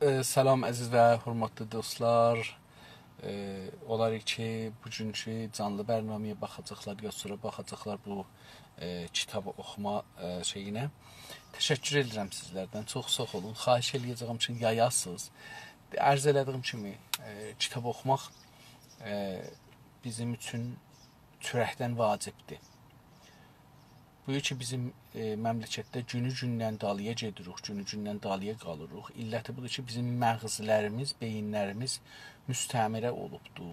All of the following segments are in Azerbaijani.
Salam əziz və hörmətli dostlar. Olar ki, bugünkü canlı bərnaməyə baxacaqlar, ya sonra baxacaqlar bu kitabı oxuma şeyinə. Təşəkkür edirəm sizlərdən. Çox sağ olun. Xahiş eləyəcəyim ki, yayasınız. Ərz elədiyim kimi, kitab oxumaq bizim üçün çörəkdən vacibdir. Bu ki, bizim məmləkətdə günü-gündən dalıya gedirik, günü-gündən dalıya qalırıq. İlləti budur ki, bizim məğzlərimiz, beyinlərimiz müstəmirə olubdur.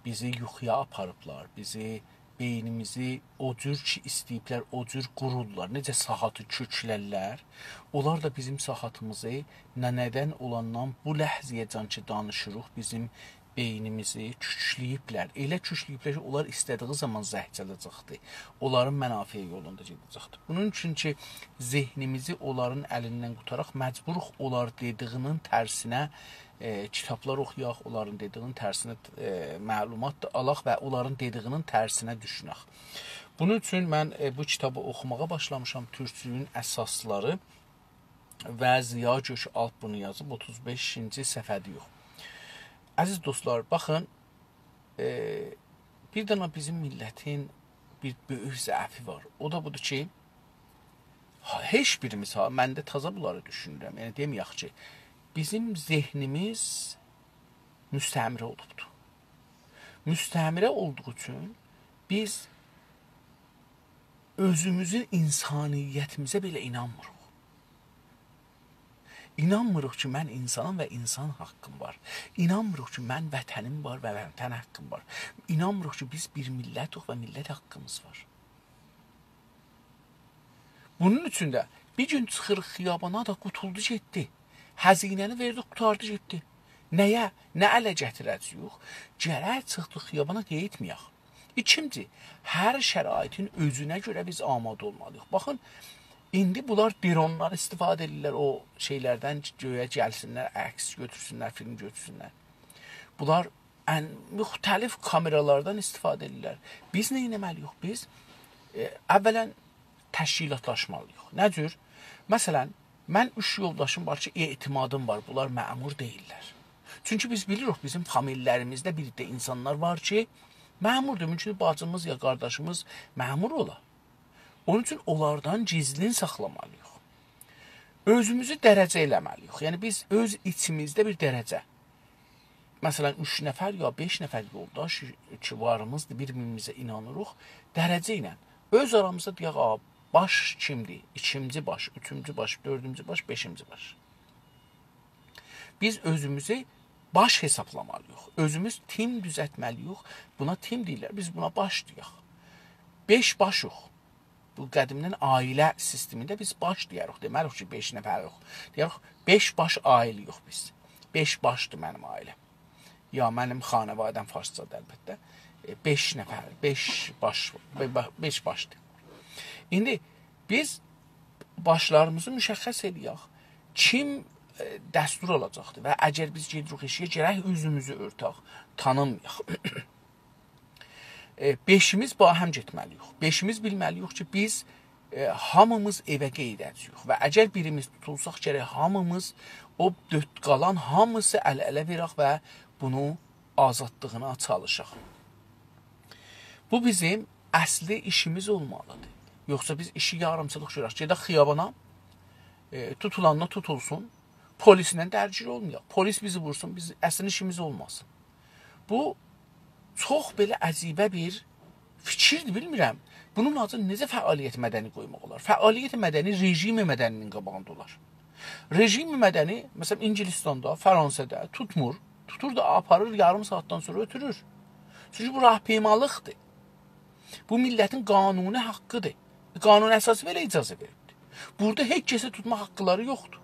Bizi yuxuya aparıblar, bizi, beynimizi o cür ki, istəyiblər, o cür qururlar. Necə saatı köklərlər, onlar da bizim saatımızı nədən olandan bu ləhziyəcan ki, danışırıq, bizim beynimizi küçləyiblər. Elə küçləyiblər ki, onlar istədiyi zaman zəh çalacaqdır. Onların mənafiə yolunda gedəcəkdir. Bunun üçün ki, zehnimizi onların əlindən qutaraq məcburuq onlar dediyinin tərsinə kitablar oxuyaq, onların dediyinin tərsinə məlumat alaq və onların dediyinin tərsinə düşünək. Bunun üçün mən bu kitabı oxumağa başlamışam. Türkçülüyün əsasları və Ziya Gök Alp bunu yazıb 35-ci səhifədə yox. Əziz dostlar, baxın, bir dana bizim millətin bir böyük zəfi var. O da budur ki, heç birimiz, mən də taza bunları düşünürəm. Yəni, deməyək ki, bizim zehnimiz müstəmirə olubdur. Müstəmirə olduğu üçün biz özümüzün insaniyyətimizə belə inanmırıq. İnanmırıq ki, mən insanım və insan haqqım var. İnanmırıq ki, mən vətənim var və vətən haqqım var. İnanmırıq ki, biz bir millətik və millət haqqımız var. Bunun üçün də bir gün çıxırıq xiyabana da qutuldu getdi. Həzinəni verdi, qutardı getdi. Nəyə? Nə ələ gətirəcəyik? Gərək çıxdıq xiyabana qeyitməyək. İkinci, hər şəraitin özünə görə biz amadə olmalıyıq. Baxın, İndi bunlar dronlar istifadə edirlər o şeylərdən göyə gəlsinlər, əks götürsünlər, film götürsünlər. Bunlar müxtəlif kameralardan istifadə edirlər. Biz nə etməliyik? Biz əvvələn təşkilatlaşmalıyıq. Nə cür? Məsələn, mən 3 yoldaşım var ki, etimadım var. Bunlar məmur deyirlər. Çünki biz bilirik, bizim famililərimizdə bir də insanlar var ki, məmurdur. Mümkün bacımız ya qardaşımız məmur ola. Onun üçün onlardan gizlin saxlamalıyıq. Özümüzü dərəcə eləməliyik. Yəni, biz öz içimizdə bir dərəcə. Məsələn, 3 nəfər ya 5 nəfər yoldaş ki, varımızdır, bir-birimizə inanırıq. Dərəcə ilə. Öz aramızda deyək, baş kimdir? 2-ci baş, 3-cü baş, 4-cü baş, 5-ci baş. Biz özümüzü baş hesablamalıyıq. Özümüz tim düzətməliyik. Buna tim deyirlər. Biz buna baş deyək. 5 başıq. Bu qədimdən ailə sistemində biz baş deyərik. Demərik ki, 5 nəfərik. Deyərik, 5 baş ailəyik biz. 5 başdır mənim ailəm. Ya mənim xanəvadəm farscadır əlbəttə. 5 nəfər, 5 başdır. İndi biz başlarımızı müşəxəs edəyək. Kim dəstur olacaqdır və əgər biz gedirik eşiyə, gərək üzümüzü örtək, tanınmayaq. 5-imiz bahəm getməliyik. 5-imiz bilməliyik ki, biz hamımız evə qeyd edəcəyik və əgər birimiz tutulsaq gərək hamımız o qalan hamısı əl-ələ verək və bunu azadlığına çalışaq. Bu bizim əsli işimiz olmalıdır. Yoxsa biz işi yarımçılıq görək. Gedək xiyabana, tutulanla tutulsun, polislə dərgir olmayaq. Polis bizi vursun, biz əslin işimiz olmasın. Bu çox belə əcibə bir fikirdir, bilmirəm. Bunun adını necə fəaliyyət mədəni qoymaq olar? Fəaliyyət mədəni rejimi mədəninin qabağında olar. Rejimi mədəni, məsələn, İngilistanda, Fransada tutmur. Tutur da aparır, yarım saatdan sonra ötürür. Çünki bu rahpeymalıqdır. Bu millətin qanuni haqqıdır. Qanun əsası belə icazə veribdir. Burada heç kəsə tutma haqqıları yoxdur.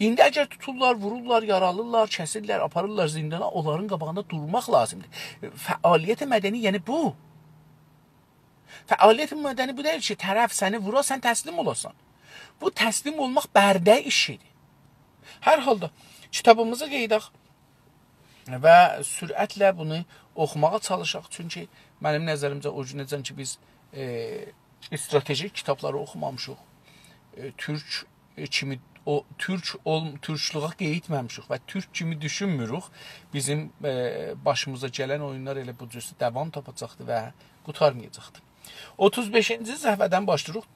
İndi əgər tuturlar, vururlar, yaralırlar, kəsirlər, aparırlar zindana, onların qabağında durmaq lazımdır. Fəaliyyət mədəni, yəni bu. Fəaliyyət mədəni bu deyil ki, tərəf səni vura, sən təslim olasan. Bu təslim olmaq bərdə işidir. Hər halda kitabımızı qeydək və sürətlə bunu oxumağa çalışaq. Çünki mənim nəzərimcə o günəcən ki, biz strategik kitabları oxumamışıq. Türk kimi o türkçülüğə qeyitməmişik və türk kimi düşünmürük. Bizim başımıza gələn oyunlar elə bu cür davam tapacaqdı və qurtarmayacaqdı. 35-ci səhvədən başlayırıq.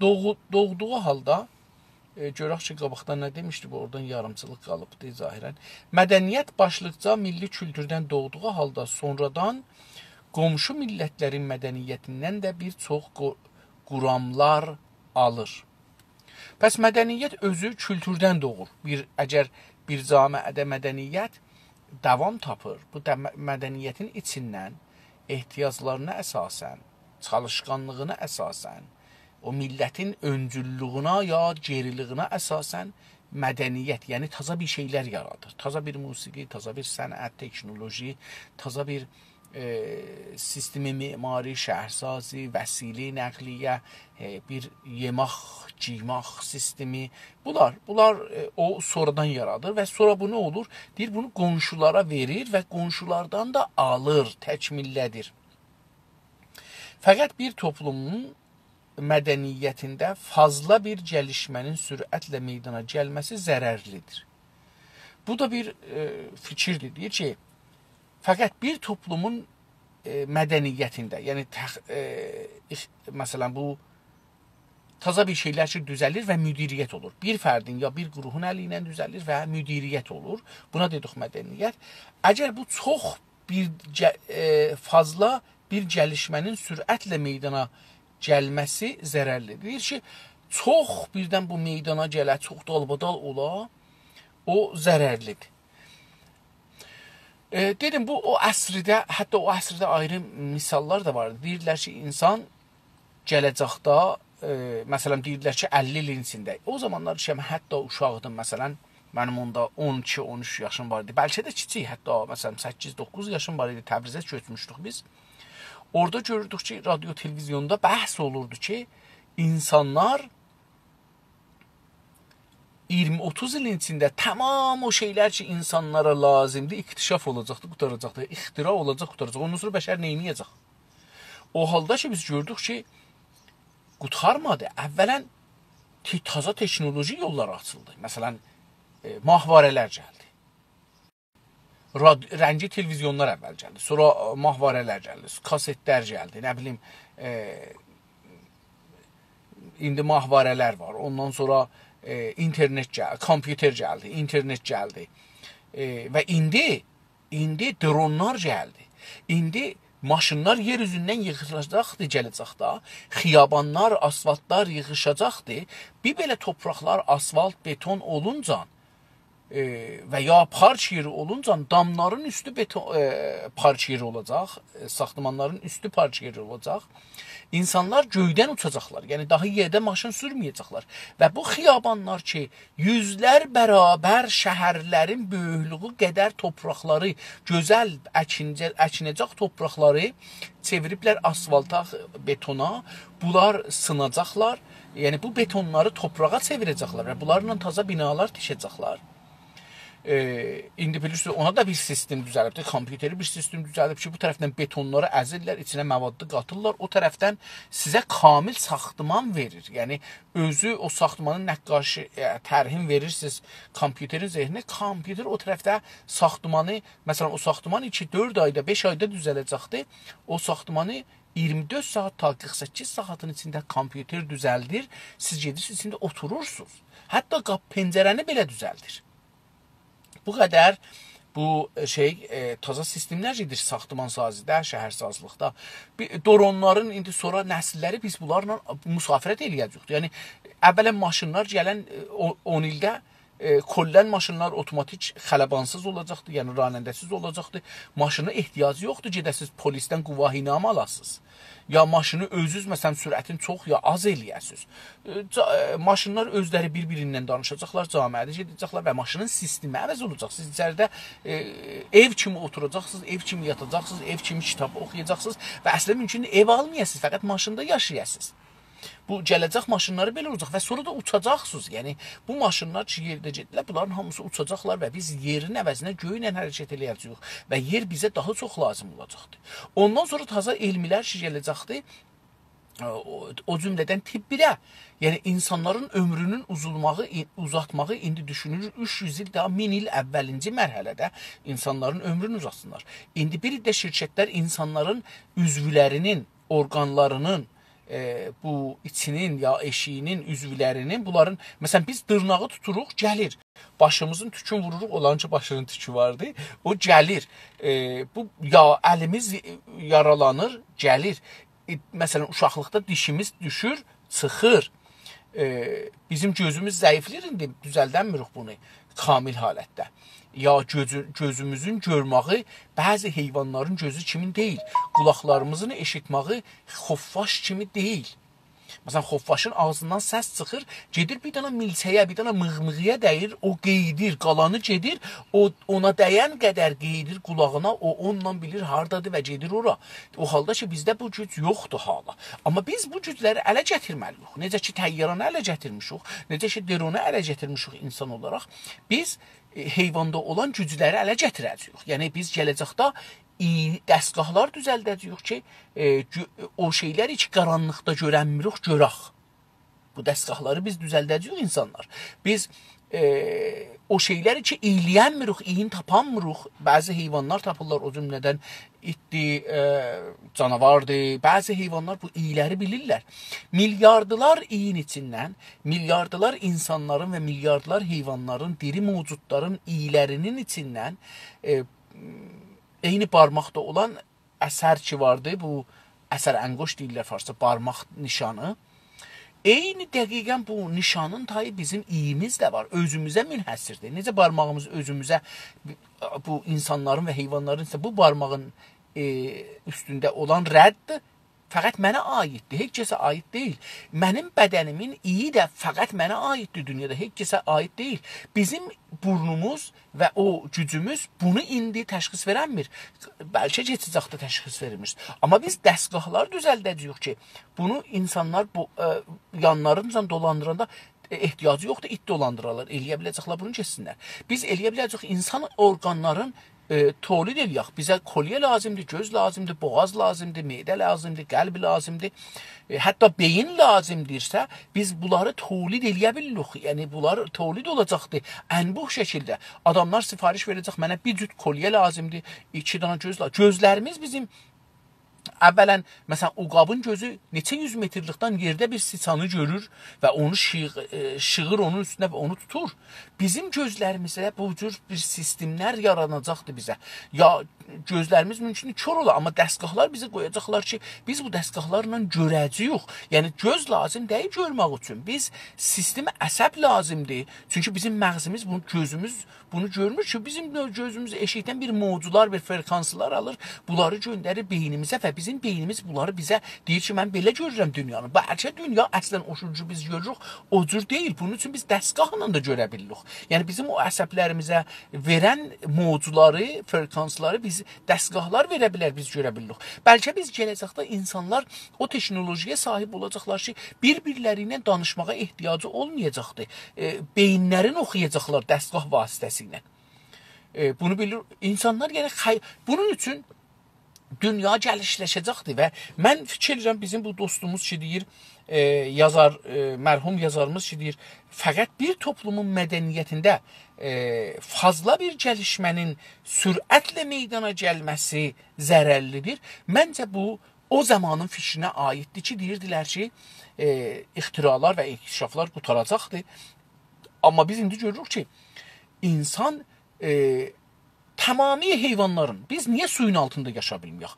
Doğduğu halda görək ki, qabaqdan nə demişdi, bu oradan yarımçılıq qalıbdı zahirən. Mədəniyyət başlıqca milli kültürdən doğduğu halda sonradan qonşu millətlərin mədəniyyətindən də bir çox quramlar alır. Pəs mədəniyyət özü kültürdən doğur. Əgər bir camiədə mədəniyyət davam tapır, bu mədəniyyətin içindən ehtiyaclarına əsasən, çalışqanlığına əsasən, o millətin öncüllüğünə ya geriliyinə əsasən mədəniyyət, yəni taza bir şeylər yaradır. Taza bir musiqi, taza bir sənət, teknoloji, taza bir sistemi mimari, şəhərsazi, vəsili, nəqliyə, bir yemək, giymək sistemi. Bunlar o sonradan yaradır və sonra bu nə olur? Deyir, bunu qonşulara verir və qonşulardan da alır, təkmillədir. Fəqət bir toplumun mədəniyyətində fazla bir gəlişmənin sürətlə meydana gəlməsi zərərlidir. Bu da bir fikirdir. Deyir ki, fəqət bir toplumun mədəniyyətində, yəni məsələn bu taza bir şeylər ki düzəlir və müdiriyyət olur. Bir fərdin ya bir qruhun əli ilə düzəlir və müdiriyyət olur. Buna dedik mədəniyyət. Əgər bu çox fazla bir gəlişmənin sürətlə meydana gəlməsi zərərlidir. Deyir ki, çox birdən bu meydana gələ, çox dalbadal ola, o zərərlidir. Dedim, bu o əsrdə, hətta o əsrdə ayrı misallar da var. Deyirlər ki, insan gələcəkdə, məsələn, deyirlər ki, 50 ilin içində. O zamanlar ki, hətta uşaqdım, məsələn, mənim onda 12-13 yaşım var idi. Bəlkə də kiçik, hətta məsələn 8-9 yaşım var idi. Təbrizə köçmüşdük biz. Orada görürdük ki, radyo, televizyonda bəhs olurdu ki, insanlar 20-30 ilin içində tamam o şeylər ki, insanlara lazımdır, iktişaf olacaqdır, qutaracaqdır, ixtira olacaq, qutaracaq. Ondan sonra bəşər neyniyəcək? O halda ki, biz gördük ki, qutarmadı. Əvvələn taza teknoloji yollar açıldı. Məsələn, mahvarələr gəldi. Rəngi televizyonlar əvvəl gəldi. Sonra mahvarələr gəldi. Kasetlər gəldi. Nə bilim, indi mahvarələr var. Ondan sonra internet gəldi, kompüter gəldi, internet gəldi. Və indi dronlar gəldi. İndi maşınlar yer üzündən yığışacaqdır gələcəkdə. Xiyabanlar, asfaltlar yığışacaqdır. Bir belə torpaqlar asfalt, beton olunca və ya parç yeri olunca damların üstü parç yeri olacaq, saxtamanların üstü parç yeri olacaq. İnsanlar göydən uçacaqlar, yəni daha yerdə maşın sürməyəcəklər. Və bu xiyabanlar ki, yüzlər bərabər şəhərlərin böyüklüyü qədər torpaqları, gözəl əkinəcək torpaqları çeviriblər asfalta, betona, bunlar sınacaqlar. Yəni bu betonları torpağa çevirəcəklər və bunlarla taza binalar tikəcəklər. İndi bilirsiniz, ona da bir sistem düzəlibdir, kompüteri bir sistem düzəlib ki, bu tərəfdən betonları əzirlər, içinə məvaddı qatırlar, o tərəfdən sizə kamil saxtıman verir. Yəni, özü o saxtımanın nəqqaşı, tərhin verirsiniz kompüterin zehninə, kompüter o tərəfdə saxtımanı, məsələn, o saxtıman 2-4 ayda, 5 ayda düzələcəkdir, o saxtımanı 24 saat ta 48 saatın içində kompüter düzəldir, siz gedirsiniz, içində oturursunuz. Hətta pəncərəni belə düzəldir. Bu qədər bu taza sistemlər gedir saxtıman sazidə, şəhərsazlıqda. Dronların indi sonra nəsilləri biz bunlarla müsafirət eləyəcəkdir. Yəni, əvvələn maşınlar gələn 10 ildə kollən maşınlar otomatik xələbansız olacaqdır, yəni ranəndəsiz olacaqdır. Maşına ehtiyacı yoxdur, gedəsiz polisdən quvvahinamə alasınız. Ya maşını özünüz, məsələn, sürətin çox ya az eləyəsiniz. Maşınlar özləri bir-birindən danışacaqlar, camiədə gedəcəklər və maşının sistemi əvəz olacaq. Siz içəridə ev kimi oturacaqsınız, ev kimi yatacaqsınız, ev kimi kitab oxuyacaqsınız və əslində mümkün ev almayasınız, fəqət maşında yaşayasınız. Bu gələcək maşınları belə olacaq və sonra da uçacaqsınız. Yəni, bu maşınlar ki, yerdə gedirlər, bunların hamısı uçacaqlar və biz yerin əvəzinə göylə hərəkət eləyəcəyik və yer bizə daha çox lazım olacaqdır. Ondan sonra taza elmilər ki, gələcəkdir, O cümlədən tibb 1-ə, yəni insanların ömrünün uzatmağı indi düşünülür 300 il daha 1000 il əvvəlinci mərhələdə insanların ömrünü uzatsınlar. İndi bir də şirkətlər insanların üzvlərinin, orqanlarının, bu içinin ya eşiyinin, üzvlərinin, bunların, məsələn biz dırnağı tuturuq, gəlir. Başımızın tükün vururuq, olanca başının tükü vardı, o gəlir. Bu ya əlimiz yaralanır, gəlir. Məsələn, uşaqlıqda dişimiz düşür, çıxır. Bizim gözümüz zəiflir, indi düzəldənmirik bunu kamil halətdə. Ya gözümüzün görməyi bəzi heyvanların gözü kimi deyil. Qulaqlarımızın eşitməyi xoffaş kimi deyil. Məsələn, xoffaşın ağzından səs çıxır, gedir bir dənə milçəyə, bir dənə mığmığıya dəyir, o qeydir, qalanı gedir, ona dəyən qədər qeydir qulağına, o onunla bilir hardadır və gedir ora. O halda ki, bizdə bu güc yoxdur hala. Amma biz bu gücləri ələ gətirməliyik. Necə ki, təyyarəni ələ gətirmişik, necə ki, dronu ələ gətirmişik insan olaraq, biz heyvanda olan gücləri ələ gətirəcəyik. Yəni, biz gələcəkdə dəstgahlar düzəldəcəyik ki, o şeyləri ki, qaranlıqda görənmirik, görək. Bu dəstgahları biz düzəldəcəyik insanlar. Biz o şeyləri ki, iyiləyənmirik, iyin tapanmırıq. Bəzi heyvanlar tapırlar, o cümlədən itdir, canavardır. Bəzi heyvanlar bu iyiləri bilirlər. Milyardılar iyin içindən, milyardılar insanların və milyardılar heyvanların, diri mövcudların iyilərinin içindən eyni barmaqda olan əsər ki vardı, bu əsər ənqoş deyirlər farsça, barmaq nişanı. Eyni dəqiqən bu nişanın tayı bizim iyimiz də var, özümüzə münhəssirdir. Necə barmağımız özümüzə, bu insanların və heyvanların isə bu barmağın üstündə olan rədd fəqət mənə aiddir, heç kəsə aid deyil. Mənim bədənimin iyi də fəqət mənə aiddir dünyada, heç kəsə aid deyil. Bizim burnumuz və o gücümüz bunu indi təşxis verənmir. Bəlkə keçəcəkdə təşxis verilmiş. Amma biz dəstgahlar düzəldəcəyik ki, bunu insanlar yanlarınca dolandıranda ehtiyacı yoxdur, it dolandırarlar, eləyə biləcəklər bunu keçsinlər. Biz eləyə biləcək insan orqanların tolid eləyək. Bizə kolye lazımdır, göz lazımdır, boğaz lazımdır, medə lazımdır, qəlb lazımdır. Hətta beyin lazımdırsa, biz bunları tolid eləyə bilirik. Yəni, bunlar tolid olacaqdır. Ənbuh şəkildə. Adamlar sifariş verəcək, mənə bir cüt kolye lazımdır, 2 dənə göz lazımdır. Gözlərimiz bizim əvvələn, məsələn, uqabın gözü neçə 100 metrlikdən yerdə bir siçanı görür və onu şığır onun üstünə və onu tutur. Bizim gözlərimizdə bu cür bir sistemlər yaranacaqdır bizə. Ya gözlərimiz mümkün kör ola, amma dəstgahlar bizi qoyacaqlar ki, biz bu dəstgahlarla görəcəyik. Yəni, göz lazım deyil görmək üçün. Biz sistemi əsəb lazımdır. Çünki bizim məğzimiz, gözümüz bunu görmür ki, bizim gözümüz eşikdən bir mövcular, bir frekanslar alır, bunları göndərir beynimizə və bizim beynimiz bunları bizə deyir ki, mən belə görürəm dünyanı. Bəlkə dünya əslən o cür biz görürük, o cür deyil. Bunun üçün biz dəstgahla da görə bilirik. Yəni, bizim o əsəblərimizə verən mövcuları, frekansları biz dəstgahlar verə bilər, biz görə bilirik. Bəlkə biz gələcəkdə insanlar o teknolojiyə sahib olacaqlar ki, bir-birləri ilə danışmağa ehtiyacı olmayacaqdır. Beyinlərini oxuyacaqlar dəstgah vasitəsilə. Bunu bilir. İnsanlar yəni bunun üçün dünya gəlişləşəcəkdir və mən fikir edirəm bizim bu dostumuz ki deyir, yazar, mərhum yazarımız ki deyir, fəqət bir toplumun mədəniyyətində fazla bir gəlişmənin sürətlə meydana gəlməsi zərərlidir. Məncə bu o zamanın fikrinə aiddir ki, deyirdilər ki, ixtiralar və inkişaflar qutaracaqdır. Amma biz indi görürük ki, insan tamamilə heyvanların, biz niyə suyun altında yaşa bilməyək?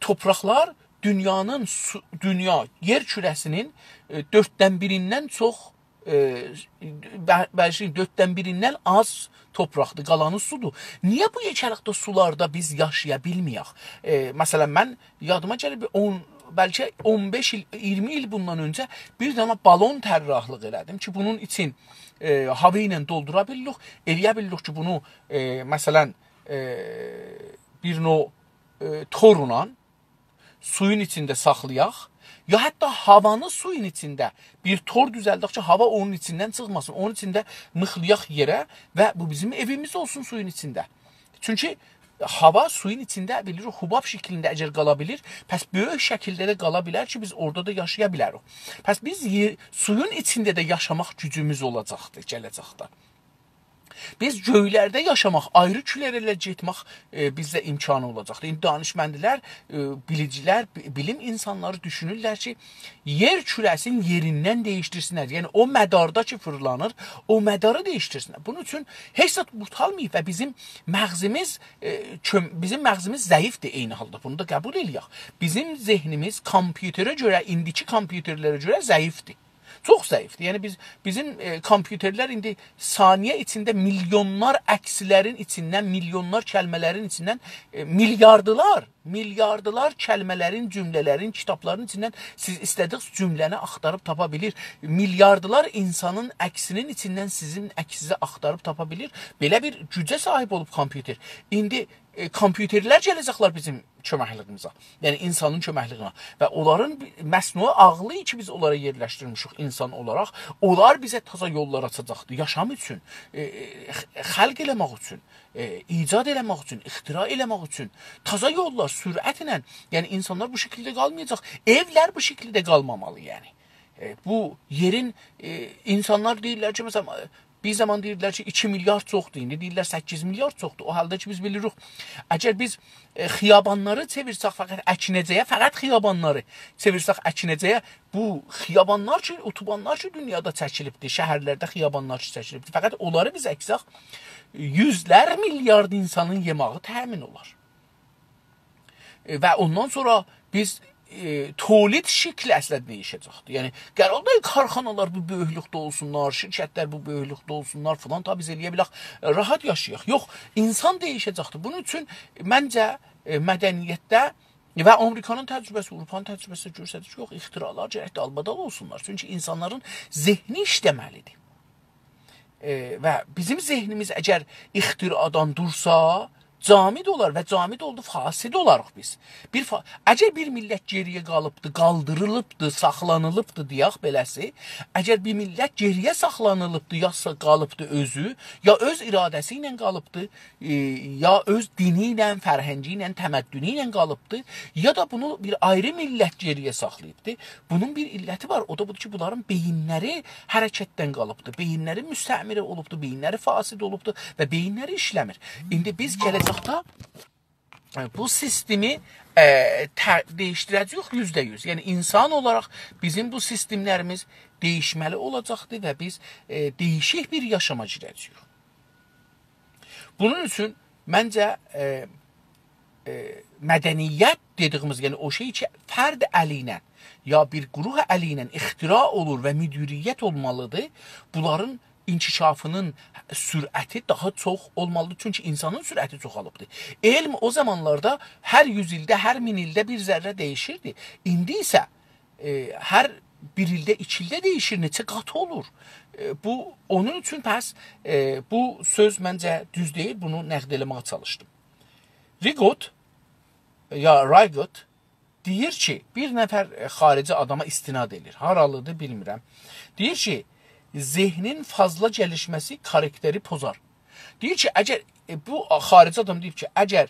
Topraqlar dünya, yer kürəsinin 1/4-dən çox, bəlkə 1/4-dən az topraqdır, qalanı sudur. Niyə bu yekəlikdə sularda biz yaşaya bilməyək? Məsələn, mən yadıma gəlib, bəlkə 15 il, 20 il bundan öncə bir dənə balon tərrahlıq elədim ki, bunun için hava ilə doldura bilirik. Eləyə bilirik ki, bunu məsələn bir torla suyun içində saxlayaq, ya hətta havanı suyun içində bir tor düzəldək ki, hava onun içindən çıxmasın, onun içində mıxlayaq yerə və bu bizim evimiz olsun suyun içində. Çünki hava suyun içində bilir, hubab şəklində əgər qala bilir, pəs böyük şəkildə də qala bilər ki, biz orada da yaşaya bilərik. Pəs biz suyun içində də yaşamaq gücümüz olacaqdı gələcəkdə. Biz göylərdə yaşamaq, ayrı külərlə getmək bizdə imkanı olacaqdır. İndi danışməndilər, bilicilər, bilim insanları düşünürlər ki, yer kürəsinin yerindən değiştirsinlər. Yəni o mədarda ki fırlanır, o mədarı değiştirsinlər. Bunun üçün heç zət qurtarmayıb və bizim məğzimiz zəifdir eyni halda. Bunu da qəbul eləyək. Bizim zehnimiz kompüterə görə, indiki kompüterlərə görə zəifdir. Çox zəifdir. Yəni bizim kompüterlər indi saniyə içində milyonlar əkslərin içindən, milyonlar kəlmələrin içindən milyardılar kəlmələrin, cümlələrin, kitabların içindən siz istədiyiniz cümləni axtarıb tapa bilir. Milyardılar insanın əksinin içindən sizin əksinizi axtarıb tapa bilir. Belə bir gücə sahib olub kompüter. İndi kompüterlər gələcəklər bizim köməkliyimizə. Yəni insanın köməkliyinə və onların məsnui ağlı ki biz onlara yerləşdirmişik insan olaraq, onlar bizə taza yollar açacaqdır. Yaşam üçün, xəlq eləmək üçün, icad eləmək üçün, ixtira eləmək üçün taza yollar sürətlə, yəni insanlar bu şəkildə qalmayacaq. Evlər bu şəkildə qalmamalı yəni. Bu yerin insanlar deyirlər ki, məsələn, bir zaman deyirlər ki 2 milyar çoxdur, indi deyirlər 8 milyar çoxdur. O halda ki biz bilirik, əgər biz xiyabanları çevirsək fəqət əkinəcəyə, fəqət xiyabanları çevirsək əkinəcəyə, bu xiyabanlar ki, otobanlar ki dünyada çəkilibdir, şəhərlərdə xiyabanlar ki çəkilibdir. Fəqət onları biz əksək, yüzlər milyard insanın yemağı təmin olar. Və ondan sonra biz tolid şəkli əslində değişəcəkdir. Yəni qərarda karxanalar bu böyüklükdə olsunlar, şirkətlər bu böyüklükdə olsunlar falan, tabi biz eləyə bilək, rahat yaşayaq. Yox, insan değişəcəkdir. Bunun üçün məncə mədəniyyətdə və Amerikanın təcrübəsi, Avropanın təcrübəsi göstərir ki, yox, ixtiralar gərəkdə albadal olsunlar. Çünki insanların zehni işləməlidir. Və bizim zehnimiz əgər ixtiradan dursa, camid olar və camid oldu, fasid olarıq biz. Əgər bir millət geriyə qalıbdı, qaldırılıbdı, saxlanılıbdı deyək beləsi, əgər bir millət geriyə saxlanılıbdı, ya qalıbdı özü, ya öz iradəsi ilə qalıbdı, ya öz dini ilə, fərhəngi ilə, təməddünü ilə qalıbdı, ya da bunu bir ayrı millət geriyə saxlayıbdı. Bunun bir illəti var, o da budur ki, bunların beyinləri hərəkətdən qalıbdı, beyinləri müstəmiri olubdu, beyinləri fasid olubdu və beyinləri işləmir. İndi biz gələcək bu sistemi değişdirəcəyik %100. Yəni insan olaraq bizim bu sistemlərimiz değişməli olacaqdır və biz değişik bir yaşama girəcəyik. Bunun üçün məncə mədəniyyət dediyimiz, yəni o şey ki, fərd əli ilə ya bir quruh əli ilə ixtira olur və müdiriyyət olmalıdır. Bunların inkişafının sürəti daha çox olmalıdır. Çünki insanın sürəti çoxalıbdır. Elm o zamanlarda hər 100 ildə, hər 1000 ildə bir zərrə değişirdi. İndi isə hər bir ildə, 2 ildə değişir, neçə qat olur. Onun üçün pəs bu söz məncə düz deyil, bunu nəqd eləməyə çalışdım. Rigot deyir ki, bir nəfər xarici adama istinad edir. Haralıdır bilmirəm. Deyir ki, zehnin fazla gəlişməsi karakteri pozar. Deyir ki, əgər bu xarici adam deyir ki, əgər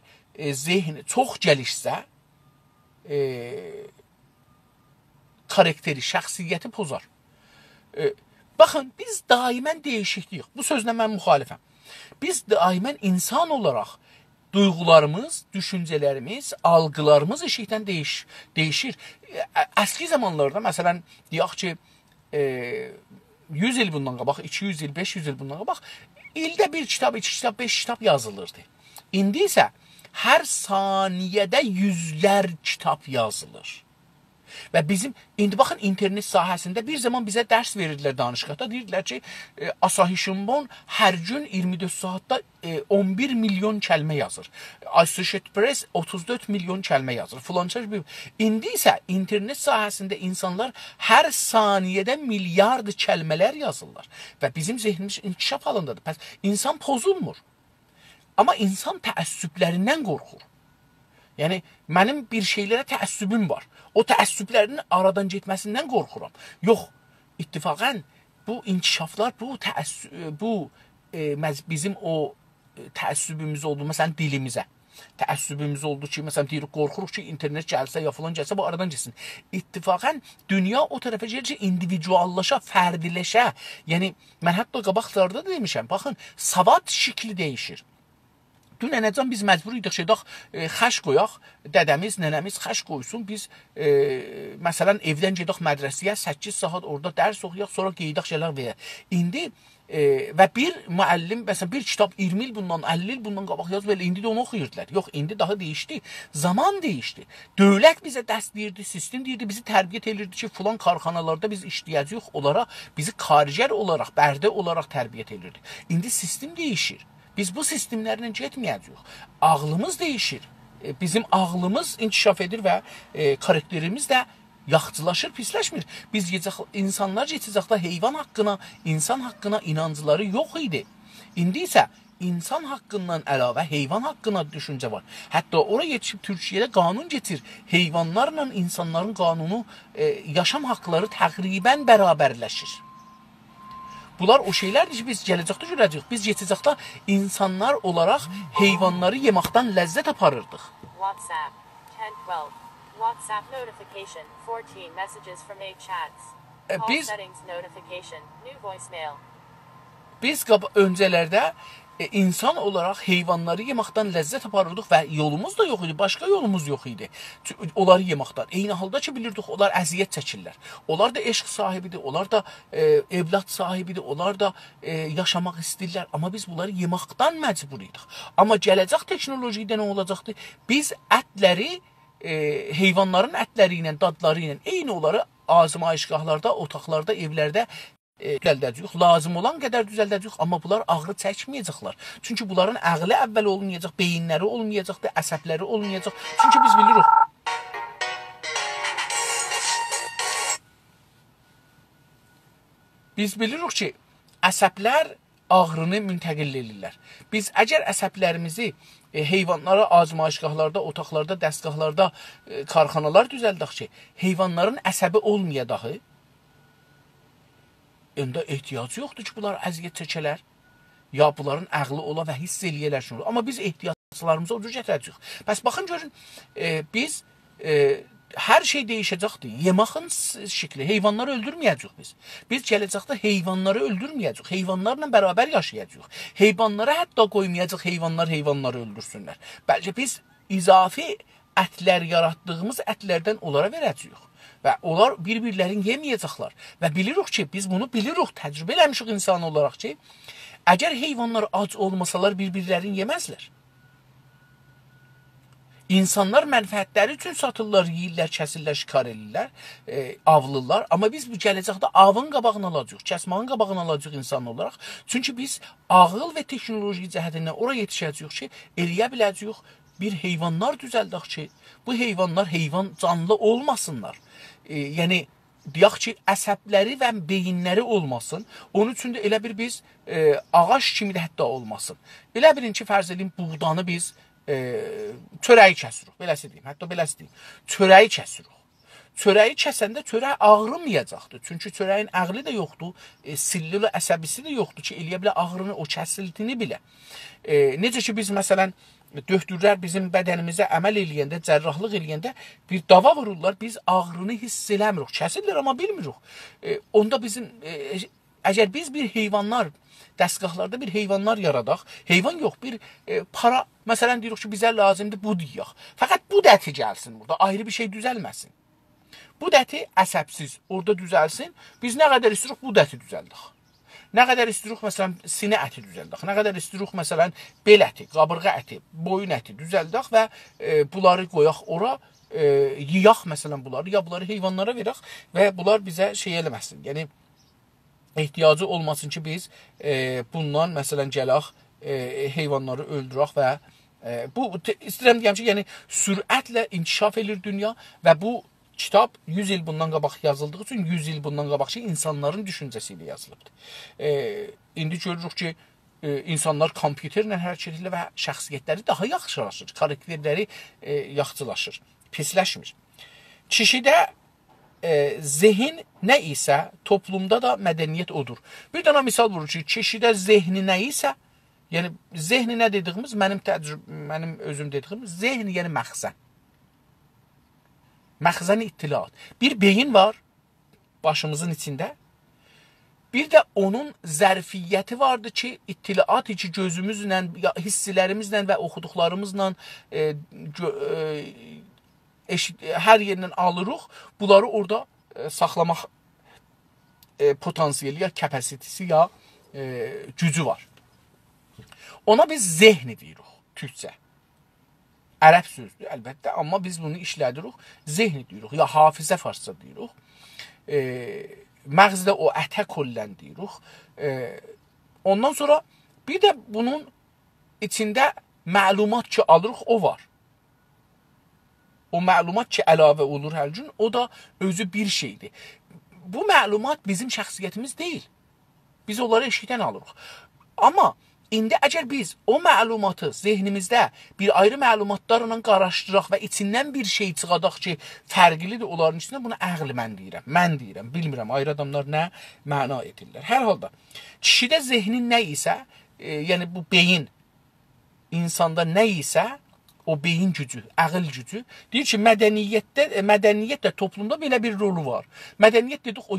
zehni çox gəlişsə, karakteri, şəxsiyyəti pozar. Baxın, biz daimən değişiklik. Bu sözlə mən müxalifəm. Biz daimən insan olaraq duyğularımız, düşüncələrimiz, algılarımız eşikdən değişir. Əski zamanlarda, məsələn, deyək ki, 100 il bundan qabaq, 200 il, 500 il bundan qabaq, ildə bir kitab, 2 kitab, 5 kitab yazılırdı. İndi isə hər saniyədə yüzlər kitab yazılır. Və bizim, indi baxın, internet sahəsində bir zaman bizə dərs verirdilər danışıqda. Deyirdilər ki, Asahi Shimbun hər gün 24 saatda 11 milyon kəlmə yazır. Associated Press 34 milyon kəlmə yazır. İndi isə internet sahəsində insanlar hər saniyədə milyard kəlmələr yazırlar. Və bizim zehnimiz inkişaf halındadır. Pəs, insan pozulmur. Amma insan təəssüblərindən qorxur. Yəni, mənim bir şeylərə təəssübüm var. O təəssüblərinin aradan getməsindən qorxuram. Yox, ittifaqən bu inkişaflar, bizim o təəssübümüz oldu, məsələn, dilimizə. təəssübümüz oldu ki, məsələn deyirik, qorxuruq ki, internet gəlsə ya falan gəlsə bu aradan getsin. İttifaqən dünya o tərəfə gəlir ki, individuallaşa, fərdiləşə. Yəni mən hətta qabaqlarda da demişəm, baxın, savad şəkli dəyişir. Dünənəcən biz məcbur idik ki, xəş qoyaq, dədəmiz, nənəmiz xəş qoysun, biz məsələn evdən gedək mədrəsəyə, 8 saat orada dərs oxuyaq, sonra qeydək şeylər veyə. İndi və bir müəllim, məsələn bir kitab 20 il bundan, 50 il bundan qabaq yazıb, indi də onu oxuyurdular. Yox, indi daha dəyişdi, zaman dəyişdi. Dövlət bizə dəst deyirdi, sistem deyirdi, bizi tərbiyyət edirdi ki, filan karxanalarda biz işləyəcəyik, onlara bizi karicər olaraq, bərdə olaraq tərbiyyət edirdi. İndi sistem dəyişir. Biz bu sistemlərlə getməyəcəyik. Ağlımız dəyişir. Bizim ağlımız inkişaf edir və karakterimiz də yaxçılaşır, pisləşmir. Biz insanlar getəcəkdə heyvan haqqına, insan haqqına inancıları yox idi. İndi isə insan haqqından əlavə heyvan haqqına düşüncə var. Hətta oraya yetişib Türkiyədə qanun getir. Heyvanlarla insanların qanunu, yaşam haqqları təqribən bərabərləşir. Bunlar o şeylərdir ki, biz gələcəkdə görəcəyik. Biz getəcəkdə insanlar olaraq heyvanları yeməkdən ləzzət aparırdıq. WhatsApp 1012 WhatsApp notification 14 messages from 8 chats. Call settings notification new voicemail. Biz öncələrdə insan olaraq heyvanları yeməkdən ləzzət aparırdıq və yolumuz da yox idi, başqa yolumuz yox idi. Onları yeməkdən. Eyni halda ki, bilirdik, onlar əziyyət çəkirlər. Onlar da eşq sahibidir, onlar da evlad sahibidir, onlar da yaşamaq istəyirlər. Amma biz bunları yeməkdən məcbur idik. Amma gələcək teknolojiyada nə olacaqdır? Biz ətləri, heyvanların ətləri ilə, dadları ilə eyni onları azmayışgahlarda, otaqlarda, evlərdə düzəldəcəyik, lazım olan qədər düzəldəcəyik, amma bunlar ağrı çəkməyəcəklər. Çünki bunların ağlı əvvəl olmayacaq, beyinləri olmayacaqdır, əsəbləri olmayacaq. Çünki biz bilirik. Biz bilirik ki, əsəblər ağrını müntəqil edirlər. Biz əgər əsəblərimizi heyvanlara azmayışgahlarda, otaqlarda, dəstgahlarda, karxanalar düzəldək ki, heyvanların əsəbi olmayadağı, onda ehtiyacı yoxdur ki, bunlar əziyyət çəkələr, ya bunların ağlı ola və hiss eləyələr şunu. Amma biz ehtiyaclarımıza ucu gətirəcəyik. Bəs baxın, görün, biz hər şey dəyişəcəkdir. Yeməxin şəkli, heyvanları öldürməyəcəyik biz. Biz gələcəkdə heyvanları öldürməyəcəyik, heyvanlarla bərabər yaşayacağıq. Heyvanlara hətta qoymayacaq, heyvanları öldürsünlər. Bəlkə biz izafi ətlər yaratdığımız ətlərdən onlara verəcəyik. Və onlar bir-birlərini yeməyəcəklər. Və bilirik ki, biz bunu bilirik, təcrübə eləmişik insan olaraq ki, əgər heyvanlar ac olmasalar bir-birlərini yeməzlər. İnsanlar mənfəətləri üçün satırlar, yeyirlər, kəsirlər, şikar edirlər, avlırlar. Amma biz bu gələcəkdə avın qabağını alacağıq, kəsmağın qabağını alacağıq insan olaraq. Çünki biz ağıl və texnoloji cəhətindən oraya yetişəcəyik ki, eləyə biləcəyik, bir heyvanlar düzəldək ki, bu heyvanlar canlı olmasınlar. Yəni, deyək ki, əsəbləri və beyinləri olmasın. Onun üçün də elə bir biz ağac kimi də hətta olmasın. Elə bilin ki, fərz edin, buğdanı biz çörəyi kəsirik. Beləsi deyim, hətta beləsi deyim. Çörəyi kəsirik. Çörəyi kəsəndə çörək ağrımayacaqdır. Çünki çörəyin ağlı da yoxdur, silli əsəbisi də yoxdur ki, eləyə bilər ağrını, o kəsildiyini bilə. Necə ki, biz məsələn, döktürlər bizim bədənimizə əməl eləyəndə, cərrahlıq eləyəndə bir dava vururlar, biz ağrını hiss eləmirik. Kəsirlər, amma bilmirik. Onda bizim, əgər biz bir heyvanlar, dəstgahlarda bir heyvanlar yaradaq, heyvan yox, bir para, məsələn deyirik ki, bizə lazımdır bud yiyək. Fəqət bud əti gəlsin burada, ayrı bir şey düzəlməsin. Bud əti əsəbsiz, orada düzəlsin, biz nə qədər istəyirik bud əti düzəldik. Nə qədər istəyirik, məsələn, sinə əti düzəldək. Nə qədər istəyirik, məsələn, bel əti, qabırğa əti, boyun əti düzəldək və bunları qoyaq ora, yiyaq, məsələn, bunları, ya bunları heyvanlara verək və bunlar bizə şey eləməsin. Yəni, ehtiyacı olmasın ki, biz bundan, məsələn, gələk, heyvanları öldürək və bu, istəyirəm deyəm ki, yəni, sürətlə inkişaf edir dünya və bu kitab 100 il bundan qabaq yazıldığı üçün 100 il bundan qabaq ki, insanların düşüncəsi ilə yazılıbdır. İndi görürük ki, insanlar kompüterlə hərəkət edir və şəxsiyyətləri daha yaxşılaşır, karakterləri yaxşılaşır, pisləşmir. Kişidə zehin nə isə toplumda da mədəniyyət odur. Bir dənə misal vurur ki, kişidə zehni nə isə Yəni zehni nə dediyimiz mənim özüm dediyim zehni yəni məxzən. Məxzən ittilaat. Bir beyin var başımızın içində. Bir də onun zərfiyyəti vardı ki, ittilaat ki gözümüzlə, hisslərimizlə və oxuduqlarımızla hər yerindən alırıq. Bunları orada saxlamaq potansiyeli ya kapasitesi ya gücü var. Ona biz zehni deyirik türkcə. Ərəb sözdür əlbəttə, amma biz bunu işlədirik, zehni deyirik ya hafizə farsça deyirik. Məğzdə o ətə kollən deyirik. Ondan sonra bir də bunun içində məlumat ki alırıq, o var. O məlumat ki əlavə olur hər gün, o da özü bir şeydir. Bu məlumat bizim şəxsiyyətimiz deyil. Biz onları eşikdən alırıq. Amma indi əgər biz o məlumatı zehnimizdə bir ayrı məlumatlarla qarışdıraq və içindən bir şey çıxadaq ki, fərqlidir onların içində, bunu əqli mən deyirəm. Mən deyirəm, bilmirəm, ayrı adamlar nə məna edirlər. Hər halda, kişidə zehnin nə isə, yəni bu beyin insanda nə isə, o beyin gücü, əql gücü, deyir ki, mədəniyyət də toplumda belə bir rolu var. Mədəniyyət dedik, o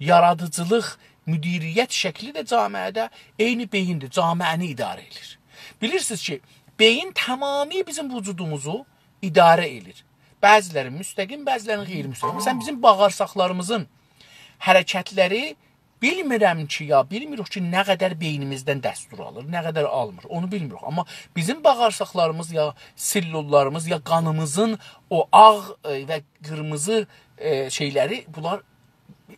yaradıcılıq, müdiriyyət şəkli də camiədə eyni beyindir, camiəni idarə edir. Bilirsiniz ki, beyin tamamilə bizim vücudumuzu idarə edir. Bəziləri müstəqim, bəziləri qeyri-müstəqim. Məsələn, bizim bağırsaqlarımızın hərəkətləri bilmirəm ki, bilmirik ki, nə qədər beynimizdən dəstur alır, nə qədər almır, onu bilmirik. Amma bizim bağırsaqlarımız ya sellullarımız ya qanımızın o ağ və qırmızı şeyləri, bunlar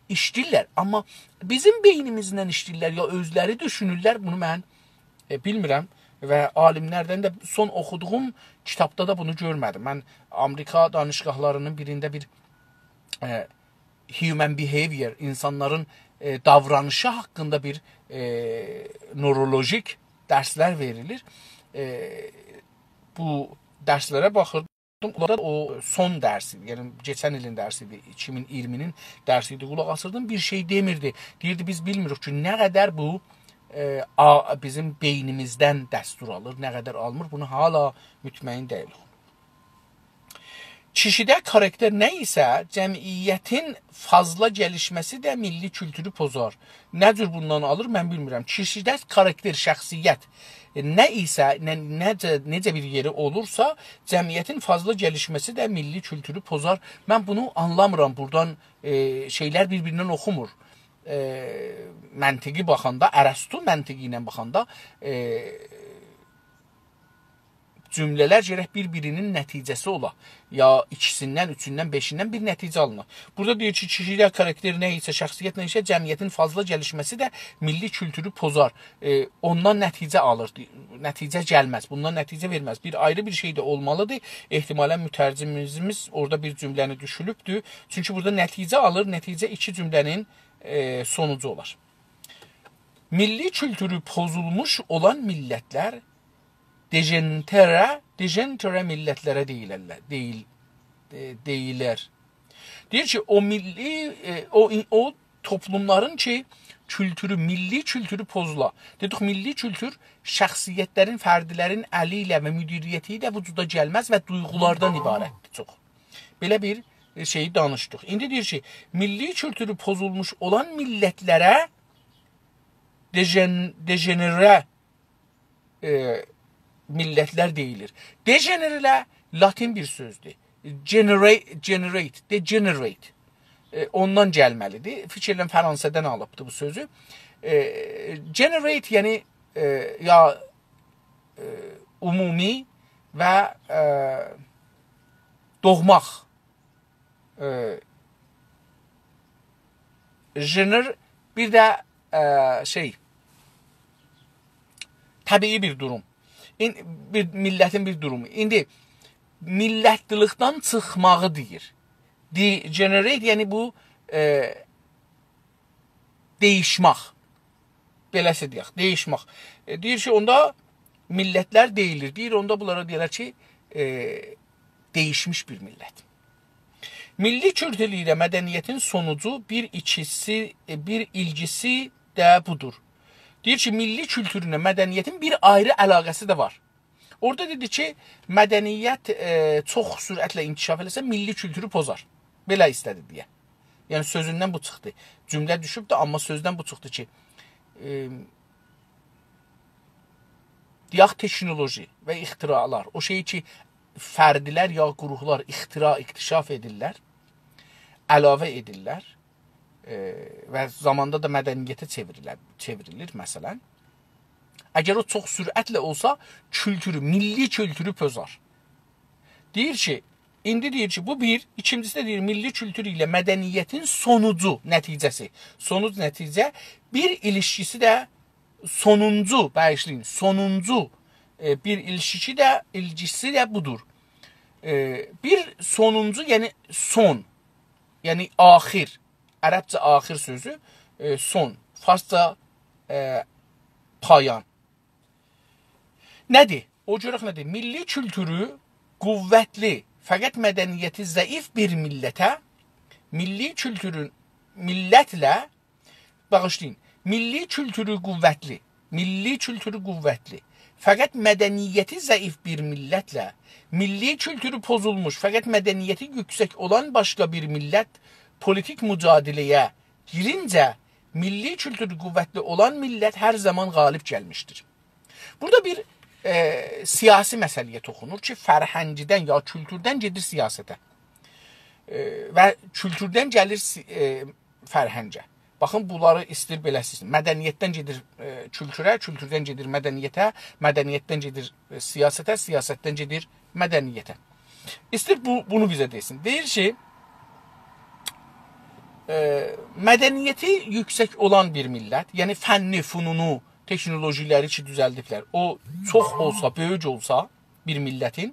işləyirlər. Amma bizim beynimizdən işləyirlər ya özləri düşünürlər, bunu mən bilmirəm və alimlərdən də son oxuduğum kitabda da bunu görmədim. Mən Amerika danışqahlarının birində bir human behavior, insanların davranışı haqqında bir nörolojik dərslər verilir. Bu dərslərə baxırdım. Onlarda o son dərsi, yəni geçən ilin dərsidir, 2020-nin dərsidir. Qulaq asırdım, bir şey demirdi. Deyirdi, biz bilmirik ki, nə qədər bu bizim beynimizdən dəstur alır, nə qədər almır. Bunu hala mütməyin deyilik. Kişidə karakter nə isə, cəmiyyətin fazla gəlişməsi də milli kültürü pozar. Nə cür bundan alır, mən bilmirəm. Kişidə karakter, şəxsiyyət nə isə, necə bir yeri olursa, cəmiyyətin fazla gəlişməsi də milli kültürü pozar. Mən bunu anlamıram. Buradan şeylər bir-birindən oxumur. Məntiqi baxanda, Ərəstu məntiqi ilə baxanda cümlələr gərək bir-birinin nəticəsi ola. Ya ikisindən, üçündən, beşindən bir nəticə alınır. Burada deyir ki, kişidə karakter nə isə, şəxsiyyət nə isə, cəmiyyətin fazla gəlişməsi də milli kültürü pozar. Ondan nəticə alır, nəticə gəlməz, bundan nəticə verməz. Bir ayrı bir şey də olmalıdır. Ehtimalən mütərcimimiz orada bir cümləni düşülübdür. Çünki burada nəticə alır, nəticə iki cümlənin sonucu olar. Milli kültürü pozulmuş olan millətlər dejentere millətlərə deyilər. Deyir ki, o toplumların ki, kültürü, milli kültürü pozula. Dedik, milli kültür şəxsiyyətlərin, fərdilərin əli ilə və müdiriyyəti ilə vücuda gəlməz və duyğulardan ibarətdir çox. Belə bir şeyi danışdıq. İndi deyir ki, milli kültürü pozulmuş olan millətlərə dejenere millətlər deyilir. Degenerə latin bir sözdür. Degenerate. Ondan gəlməlidir. Fikirlə Fransədən alıbdır bu sözü. Generate yəni ya ümumi və doğmaq. Gener bir də təbii bir durum. Millətin bir durumu. İndi millətlilikdən çıxmağı deyir. Degenerate yəni bu değişmək. Beləsə deyək, değişmək. Deyir ki, onda millətlər deyilir. Deyir, onda bunlara deyirlər ki, değişmiş bir millət. Milli kültürlüklə mədəniyyətin sonucu bir ilgisi də budur. Deyir ki, milli kültürünə mədəniyyətin bir ayrı əlaqəsi də var. Orada dedi ki, mədəniyyət çox sürətlə inkişaf eləsə, milli kültürü pozar. Belə istədi deyə. Yəni, sözündən bu çıxdı. Cümlə düşübdür, amma sözdən bu çıxdı ki, deyək, texnoloji və ixtiralar, o şeyi ki, fərdilər ya qruhlar iktişaf edirlər, əlavə edirlər və zamanda da mədəniyyətə çevrilir, məsələn. Əgər o çox sürətlə olsa, milli kültürü pozar. Deyir ki, bu bir, ikincisi də deyir, milli kültür ilə mədəniyyətin sonucu nəticəsi. Sonuc nəticə, bir ilişkisi də sonuncu bir ilişkisi də budur. Bir sonuncu, yəni son, yəni axir, ərəbcə axir sözü, son, farsca payan. Nədir? O görək nədir? Milli kültürü qüvvətli, fəqət mədəniyyəti zəif bir millətə, milli kültürü qüvvətli, fəqət mədəniyyəti zəif bir millətlə, milli kültürü pozulmuş, fəqət mədəniyyəti yüksək olan başqa bir millət politik mücadiləyə girincə, milli kültürü qüvvətli olan millət hər zaman qalib gəlmişdir. Burada bir siyasi məsələyə toxunur ki, fərhəngdən ya kültürdən gedir siyasətə və kültürdən gəlir fərhəngə. Baxın, bunları istir beləsiz. Mədəniyyətdən gedir kültürə, kültürdən gedir mədəniyyətə, mədəniyyətdən gedir siyasətə, siyasətdən gedir mədəniyyətə. İstir bunu bizə desin. Deyir ki, mədəniyyəti yüksək olan bir millət, yəni fənni, fununu, texnolojiləri ki, düzəldiblər, o çox olsa, böyük olsa bir millətin,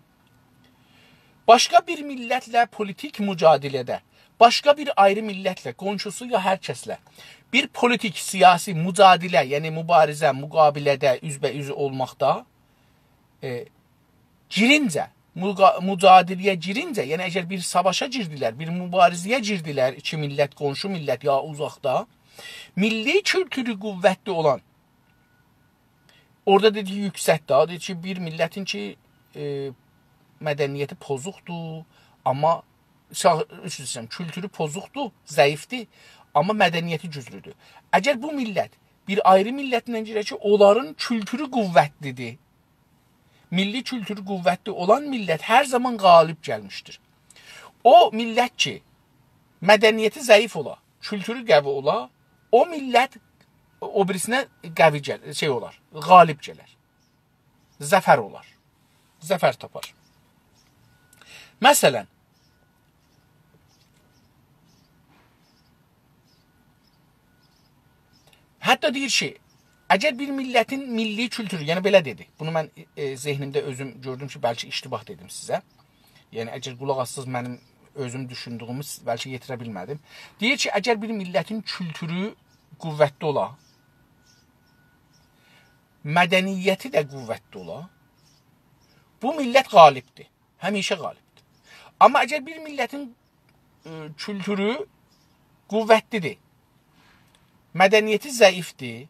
başqa bir millətlə politik mücadilədə, başqa bir ayrı millətlə, qonşusu ya hər kəslə, bir politik, siyasi mücadilə, yəni mübarizə, müqabilədə, üzbə-üz olmaqda mücadiləyə girincə, yəni əgər bir savaşa girdilər, bir mübarizəyə girdilər, iki millət, qonşu millət ya uzaqda, milli kültürü qüvvətli olan, orada dedi yüksəkdir, dedi ki, bir millətin ki, mədəniyyəti pozuqdur, amma kültürü pozuqdur, zəifdir, amma mədəniyyəti güclüdür. Əgər bu millət bir ayrı millətlə girək ki, onların kültürü qüvvətlidir, milli kültürü qüvvətli olan millət hər zaman qalib gəlmişdir. O millət ki, mədəniyyəti zəif ola, kültürü qəvi ola, o millət o birisinə qəvi olar, qalib gələr, zəfər olar, zəfər tapar. Məsələn, hətta deyir ki, əgər bir millətin milli kültürü, yəni belə dedi, bunu mən zehnimdə özüm gördüm ki, bəlkə iştibah dedim sizə, yəni əgər qulaq assız mənim özüm düşündüyümü bəlkə yetirə bilmədim. Deyir ki, əgər bir millətin kültürü qüvvətli ola, mədəniyyəti də qüvvətli ola, bu millət qalibdir, həmişə qalibdir. Amma əgər bir millətin kültürü qüvvətlidir, mədəniyyəti zəifdir,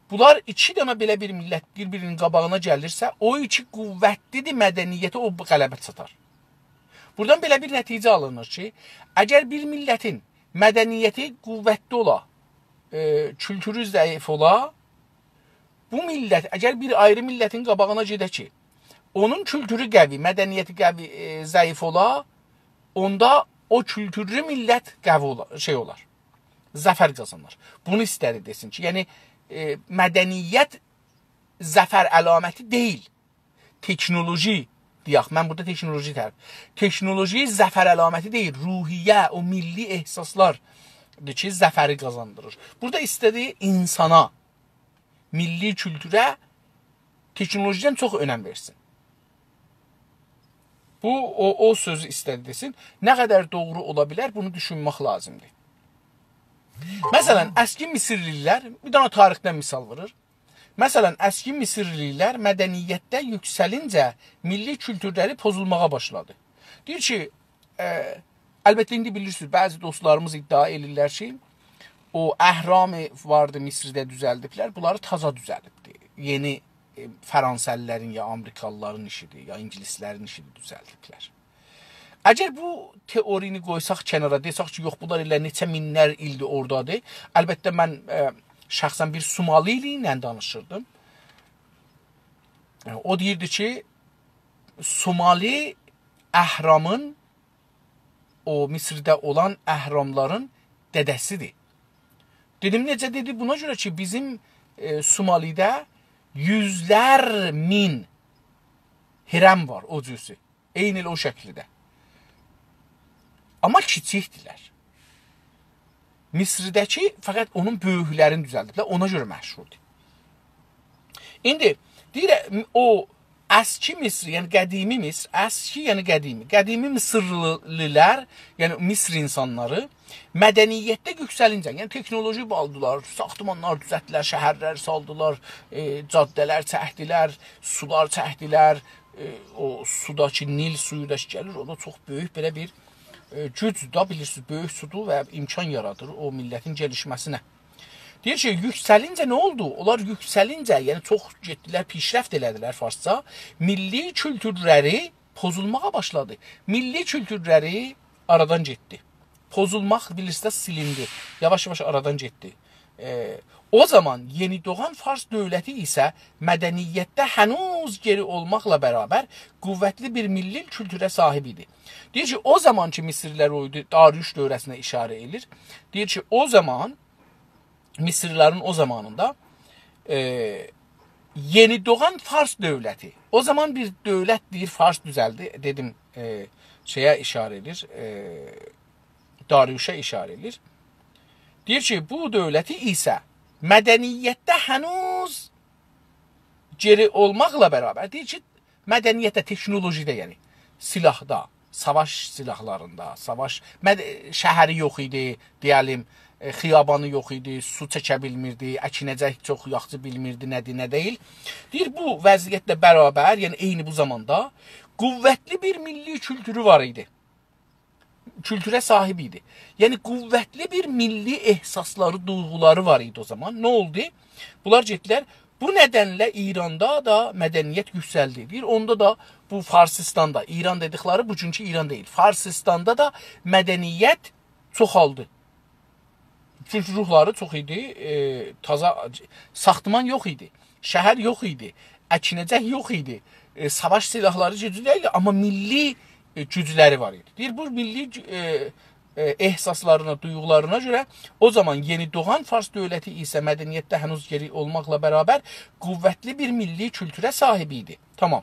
bunlar iki dənə belə bir millət bir-birinin qabağına gəlirsə, o iki qüvvətlidir mədəniyyəti o qələbə çatar. Buradan belə bir nəticə alınır ki, əgər bir millətin mədəniyyəti qüvvətli ola, kültürü zəif ola, bu millət, əgər bir ayrı millətin qabağına gedə ki, onun kültürü qəvi, mədəniyyəti qəvi, zəif ola, onda o kültürlü millət qəvi olar, zəfər qazanır. Bunu istədi desin ki, yəni mədəniyyət zəfər əlaməti deyil, teknoloji deyək, mən burada teknoloji tərif. Teknoloji zəfər əlaməti deyil, ruhiyyə, o milli ehsaslardır ki, zəfəri qazandırır. Burada istədiyi insana, milli kültürə teknolojidən çox önəm versin. Bu, o sözü istədi desin. Nə qədər doğru ola bilər, bunu düşünmək lazımdır. Məsələn, əski Misirlilər, bir dənə tarixdən misal verir. Məsələn, əski Misirlilər mədəniyyətdə yüksəlincə milli kültürləri pozulmağa başladı. Deyir ki, əlbəttə indi bilirsiniz, bəzi dostlarımız iddia edirlər ki, o əhram vardı Misirdə düzəldiblər. Bunları taza düzəlibdi. Yeni Fransəlilərin ya Amerikalıların işidir, ya İngilislərin işidir düzəldiblər. Əgər bu teorini qoysaq kənara, desək ki, yox, bunlar elə neçə minlər ildir oradadır. Əlbəttə, mən şəxsən bir Somalili ilə danışırdım. O deyirdi ki, Somali əhramın, o Misirdə olan əhramların dədəsidir. Dedim, necə dedi? Buna görə ki, bizim Somalidə yüzlər min hirəm var, o cüzü. Eyni elə o şəkildə. Amma kiçikdirlər. Misrdəki fəqət onun böyüklərini düzəldiblər, ona görə məşhurdur. İndi, deyirəm, o əski Misr, yəni qədimi Misr, əski yəni qədimi Misirlilər, yəni Misr insanları mədəniyyətdə yüksəlincə, yəni teknoloji baldılar, saxtımanlar düzəltdilər, şəhərlər saldılar, caddələr çəkdilər, sular çəkdilər, o sudakı Nil suyu da gəlir, o da çox böyük belə bir güc da bilirsiniz, böyük sudur və imkan yaradır o millətin gəlişməsinə. Deyir ki, yüksəlincə nə oldu? Onlar yüksəlincə, yəni çox getdilər, pişrəft elədilər farsça, milli kültürləri pozulmağa başladı. Milli kültürləri aradan getdi. Pozulmaq bilirsiniz silindi. Yavaş-yavaş aradan getdi. O zaman yeni doğan Fars dövləti isə mədəniyyətdə hənuz geri olmaqla bərabər qüvvətli bir milli kültürə sahib idi. Deyir ki, o zamanki Misirlər oydu, Dariüş dövrəsinə işarə edir. Deyir ki, o zaman Misirlərin o zamanında yeni doğan Fars dövləti. O zaman bir dövlət deyir, Fars düzəldi. Dedim, şeyə işarə edir, Dariüşə işarə edir. Deyir ki, bu dövləti isə mədəniyyətdə hənuz geri olmaqla bərabər, deyir ki, mədəniyyətdə, teknolojide, yəni silahda, savaş silahlarında, şəhəri yox idi, deyəlim, xiyabanı yox idi, su çəkə bilmirdi, əkinəcək çox yaxşı bilmirdi, nədir, nə deyil. Deyir, bu vəziyyətlə bərabər, yəni eyni bu zamanda qüvvətli bir milli kültürü var idi. Kültürə sahib idi. Yəni, qüvvətli bir milli ehsasları, duyğuları var idi o zaman. Nə oldu? Bunlar getdilər. Bu nədənlə İranda da mədəniyyət yüksəldi. Deyir, onda da bu Farsistanda, İran dedikləri bugünkü İran deyil. Farsistanda da mədəniyyət çoxaldı. Çünki ruhları çox idi, taza, saxtıman yox idi, şəhər yox idi, əkinəcək yox idi, savaş silahları güclü deyildi, amma milli gücləri var idi. Deyir, bu milli ehsaslarına, duyğularına görə o zaman yeni doğan Fars dövləti isə mədəniyyətdə hənuz geri olmaqla bərabər qüvvətli bir milli kültürə sahib idi. Tamam.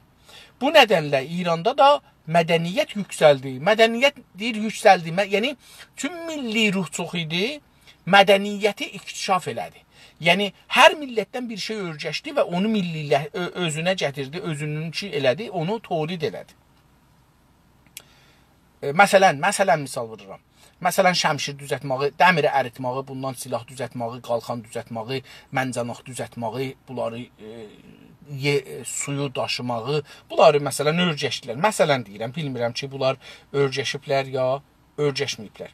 Bu nədənlə İranda da mədəniyyət yüksəldi. Mədəniyyət deyir, yüksəldi. Yəni, tüm milli ruh çox idi, mədəniyyəti inkişaf elədi. Yəni, hər millətdən bir şey örgəşdi və onu millilə özünə gətirdi, özününki elədi, onu tolid elədi. Məsələn, misal vururam. Məsələn, şəmşir düzətməyi, dəmiri əritməyi, bundan silah düzətməyi, qalxan düzətməyi, məncanaq düzətməyi, bunları suyu daşımağı, bunları məsələn örgəşdilər. Məsələn deyirəm, bilmirəm ki, bunlar örgəşiblər ya örgəşməyiblər.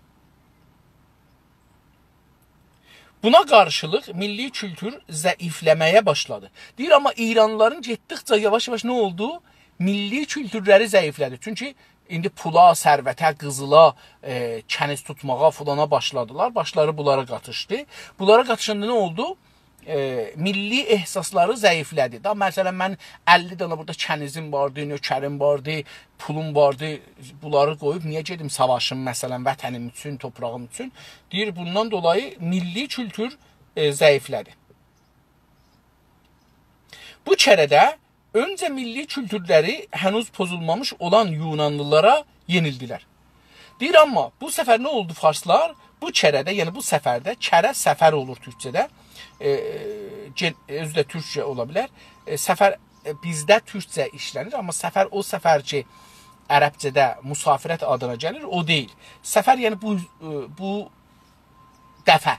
Buna qarşılıq milli kültür zəifləməyə başladı. Deyir, amma İranlıların getdikcə yavaş-yavaş nə oldu? Milli kültürləri zəiflədi. Çünki indi pula, sərvətə, qızıla, kəniz tutmağa, fulana başladılar. Başları bunlara qatışdı. Bunlara qatışında nə oldu? Milli ehsasları zəiflədi. Da, məsələn, mən 50 dana burada kənizim vardı, nökərim vardı, pulum vardı. Bunları qoyub, niyə gedim savaşım, məsələn, vətənim üçün, toprağım üçün? Deyir, bundan dolayı milli kültür zəiflədi. Bu kərədə öncə milli kültürləri hənuz pozulmamış olan Yunanlılara yenildilər. Deyir, amma bu səfər nə oldu Farslar? Bu kərədə, yəni bu səfərdə, kərə səfər olur türkçədə, özü də türkçə ola bilər. Səfər bizdə türkçə işlənir, amma səfər o səfər ki, ərəbcədə musafirət adına gəlir, o deyil. Səfər, yəni bu dəfə,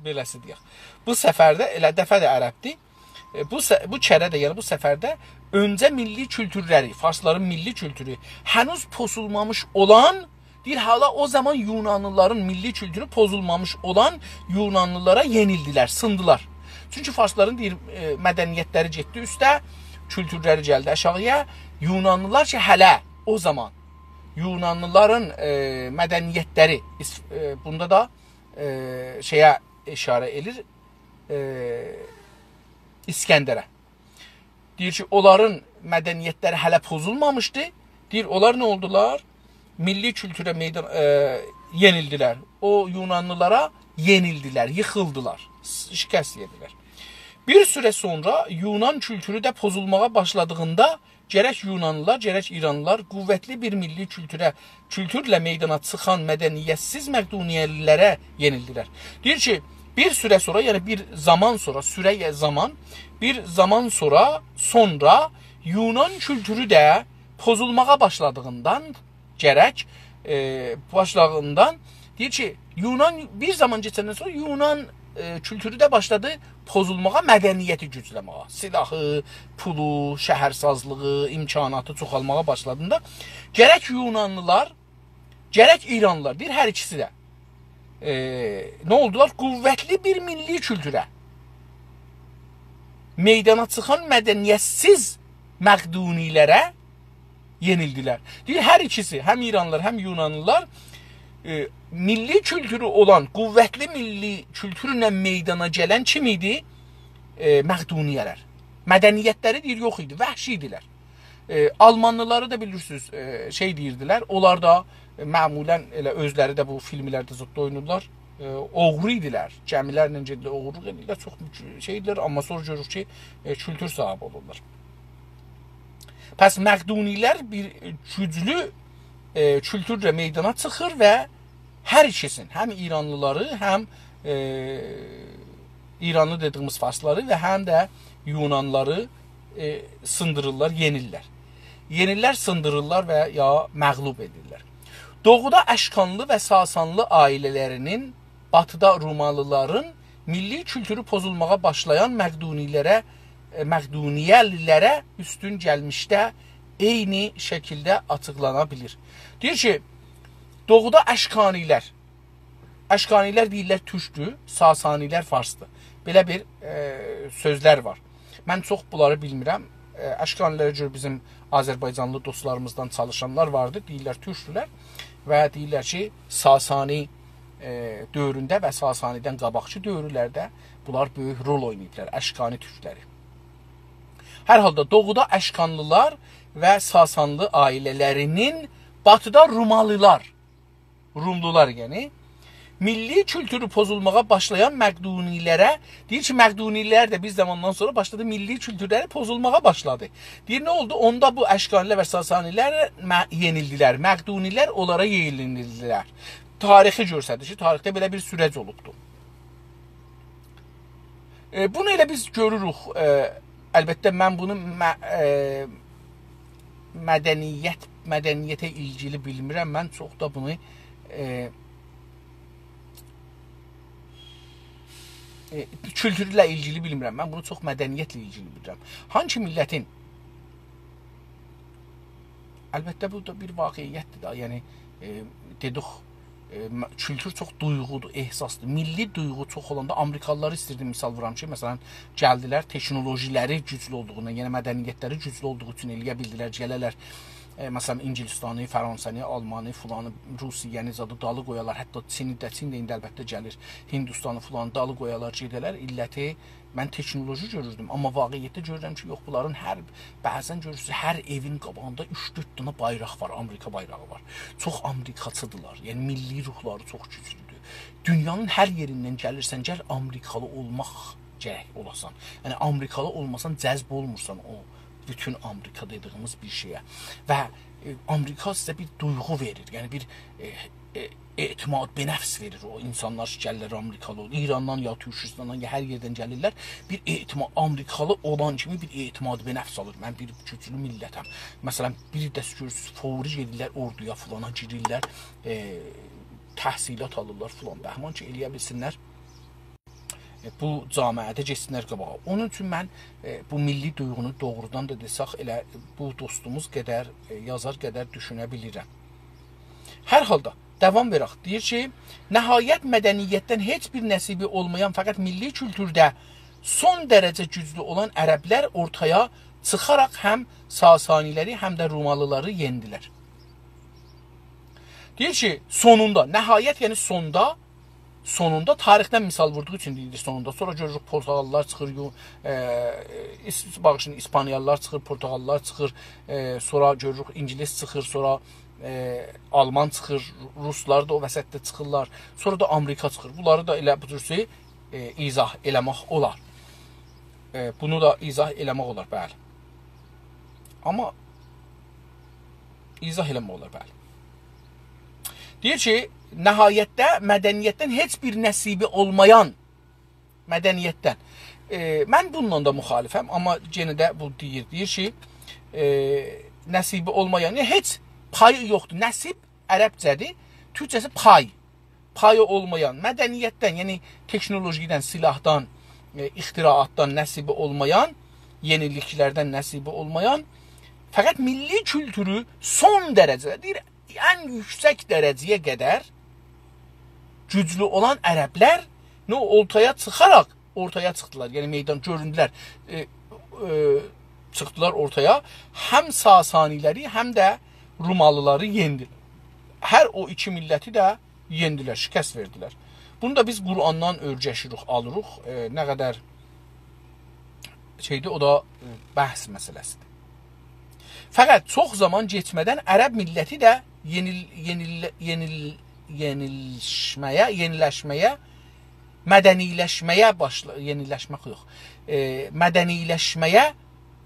beləsi deyək. Bu səfərdə, elə dəfə də ərəbdir. Bu kərədə, yəni bu səfərdə öncə milli kültürləri, Farsların milli kültürü hənuz pozulmamış olan, Deyir, hala o zaman Yunanlıların milli kültürü pozulmamış olan Yunanlılara yenildiler, sındılar. Çünki farsların deyir, mədəniyyətləri getdi üstə, kültürləri gəldi aşağıya. Yunanlılar ki, hələ o zaman Yunanlıların mədəniyyətləri, bunda da şeyə işarə edir, İskəndərə. Deyir ki, onların mədəniyyətləri hələ pozulmamışdı. Deyir, onlar nə oldular? Milli kültürə yenildilər. O Yunanlılara yenildilər, yıxıldılar, şikəst yedilər. Bir süre sonra Yunan kültürü də pozulmağa başladığında gərək Yunanlılar, gərək İranlılar qüvvətli bir milli kültürlə meydana çıxan mədəniyyətsiz Məqduniyyəlilərə yenildilər. Deyir ki, bir süre sonra, yəni bir zaman sonra, bir zaman sonra Yunan kültürü də pozulmağa başladığından deyir ki, bir zaman geçəndən sonra Yunan kültürü də başladı pozulmağa, mədəniyyəti gücləməyə. Silahı, pulu, şəhərsazlığı, imkanatı çoxalmağa başladığında gərək Yunanlılar, gərək İranlılar, deyir, hər ikisi də nə oldular? Qüvvətli bir milli kültürə meydana çıxan mədəniyyətsiz Məqdunilərə yenildilər. Deyir, hər ikisi, həm İranlılar, həm Yunanlılar milli kültürü olan, qüvvətli milli kültürlə meydana gələn kim idi? Məqduniyələr. Mədəniyyətləri deyir, yox idi, vəhşi idilər. Almanlıları da bilirsiniz, şey deyirdilər, onlar da məmulən elə özləri də bu filmlərdə zıdda oynurlar, oğru idilər, gəmilərlə gedirlər, oğurluq edirlər, çox şey idilər, amma sonra görürük ki, kültür sahibi olurlar. Pəs Məqdunilər bir güclü kültürlə meydana çıxır və hər ikisinin, həm İranlıları, həm İranlı dediyimiz farsları və həm də Yunanları sındırırlar, yenirlər. Yenirlər, sındırırlar və ya məğlub edirlər. Doğuda Əşkanlı və Sasanlı ailələrinin, batıda Rumalıların milli kültürü pozulmağa başlayan Məqduniyəlilərə üstün gəlmişdə eyni şəkildə açıqlana bilir. Deyir ki, doğuda Əşkanilər deyirlər türkdür, Sasanilər farsdır. Belə bir sözlər var. Mən çox bunları bilmirəm. Əşkanilərə görə bizim Azərbaycanlı dostlarımızdan çalışanlar vardı, deyirlər türkdülər və deyirlər ki, Sasani dövründə və Sasanidən qabaqçı dövrlərdə bunlar böyük rol oynayıblar, Əşkani türkləri. Hər halda doğuda Əşkanlılar və Sasanlı ailələrinin, batıda Rumlular yəni, milli kültürü pozulmağa başlayan Məqdunilərə, deyir ki, Məqdunilər də bir zamandan sonra başladı, milli kültürləri pozulmağa başladı. Deyir, nə oldu? Onda bu Əşkanilər və Sasanilər yenildilər, Məqdunilər onlara yenildilər. Tarixi göstərir ki, tarixdə belə bir sürəc olubdur. Bunu elə biz görürük. Əlbəttə, mən bunu mədəniyyətə ilgili bilmirəm. Mən çox da bunu kültürlə ilgili bilmirəm. Mən bunu çox mədəniyyətlə ilgili bilirəm. Hangi millətin? Əlbəttə, bu da bir vaqiiyyətdir da. Yəni, dedik, kültür çox duyğudur, ehsasdır. Milli duyğu çox olanda Amerikalıları istirdim, misal vuram ki, məsələn, gəldilər, teknolojiləri güclü olduğundan, yəni mədəniyyətləri güclü olduğu üçün eləyə bildilər, gələrlər, məsələn, İngilistanı, Fransanı, Almanı, filanı, Rusiyəni zadı dalı qoyalar, hətta Çin də indi əlbəttə gəlir, Hindistanı filanı dalı qoyalar, gedələr, illəti, mən teknoloji görürdüm, amma vaqiyyətdə görürəm ki, yox, bunların bəzən görürsünüz, hər evin qabağında 3-4 dənə bayraq var, Amerika bayrağı var. Çox Amerikaçıdırlar, yəni milli ruhları çox güclüdür. Dünyanın hər yerindən gəlirsən, gəl Amerikalı olmaq gərək olasan. Yəni, Amerikalı olmasan, cəzb olmursan o bütün Amerika dediyimiz bir şeyə. Və Amerika sizə bir duyğu verir, yəni bir etimad benəfs verir o insanlar ki, gəlirlər Amerikalı olur. İrandan ya Türkistandan ya hər yerdən gəlirlər. Bir etimad, Amerikalı olan kimi bir etimad benəfs alır. Mən bir güclü millətəm. Məsələn, bir də görürsünüz, fəvri gedirlər orduya filana girirlər, təhsilat alırlar filan. Bəhman ki, eləyə bilsinlər. Bu camiədə getsinlər qabağa. Onun üçün mən bu milli duyğunu doğrudan da desək, elə bu dostumuz qədər, yazar qədər düşünə bilirəm. Hər halda davam verək. Deyir ki, nəhayət mədəniyyətdən heç bir nəsibi olmayan fəqət milli kültürdə son dərəcə güclü olan ərəblər ortaya çıxaraq həm Sasaniləri, həm də Romalıları yendilər. Deyir ki, sonunda, nəhayət yəni sonunda tarixdən misal vurduğu üçün deyilir sonunda. Sonra görürük Portugallılar çıxır, bağışın İspaniyalılar çıxır, Portugallılar çıxır, sonra görürük İngilis çıxır, sonra Alman çıxır, Ruslar da o vəsətdə çıxırlar, sonra da Amerika çıxır. Bunları da elə bu cür izah eləmək olar. Bunu da izah eləmək olar, bəli. Amma izah eləmək olar, bəli. Deyir ki, nəhayətdə mədəniyyətdən heç bir nəsibi olmayan mədəniyyətdən. Mən bununla da müxalifəm, amma yenə də bu deyir ki, nəsibi olmayan, heç payı yoxdur. Nəsib ərəbcədir, türkçəsi pay. Payı olmayan mədəniyyətdən, yəni teknolojidən, silahdan, ixtiraatdan nəsibi olmayan, yeniliklərdən nəsibi olmayan, fəqət milli kültürü son dərəcədə, deyir, ən yüksək dərəcəyə qədər güclü olan ərəblər ortaya çıxaraq ortaya çıxdılar. Yəni meydan göründülər, çıxdılar ortaya. Həm Sasaniləri, həm də Romalıları yendi. Hər o iki milləti də yendilər, şikəst verdilər. Bunu da biz Qurandan örgəşirik, alırıq. Nə qədər şeydir, o da bəhs məsələsidir. Fəqət çox zaman keçmədən ərəb milləti də mədəniləşməyə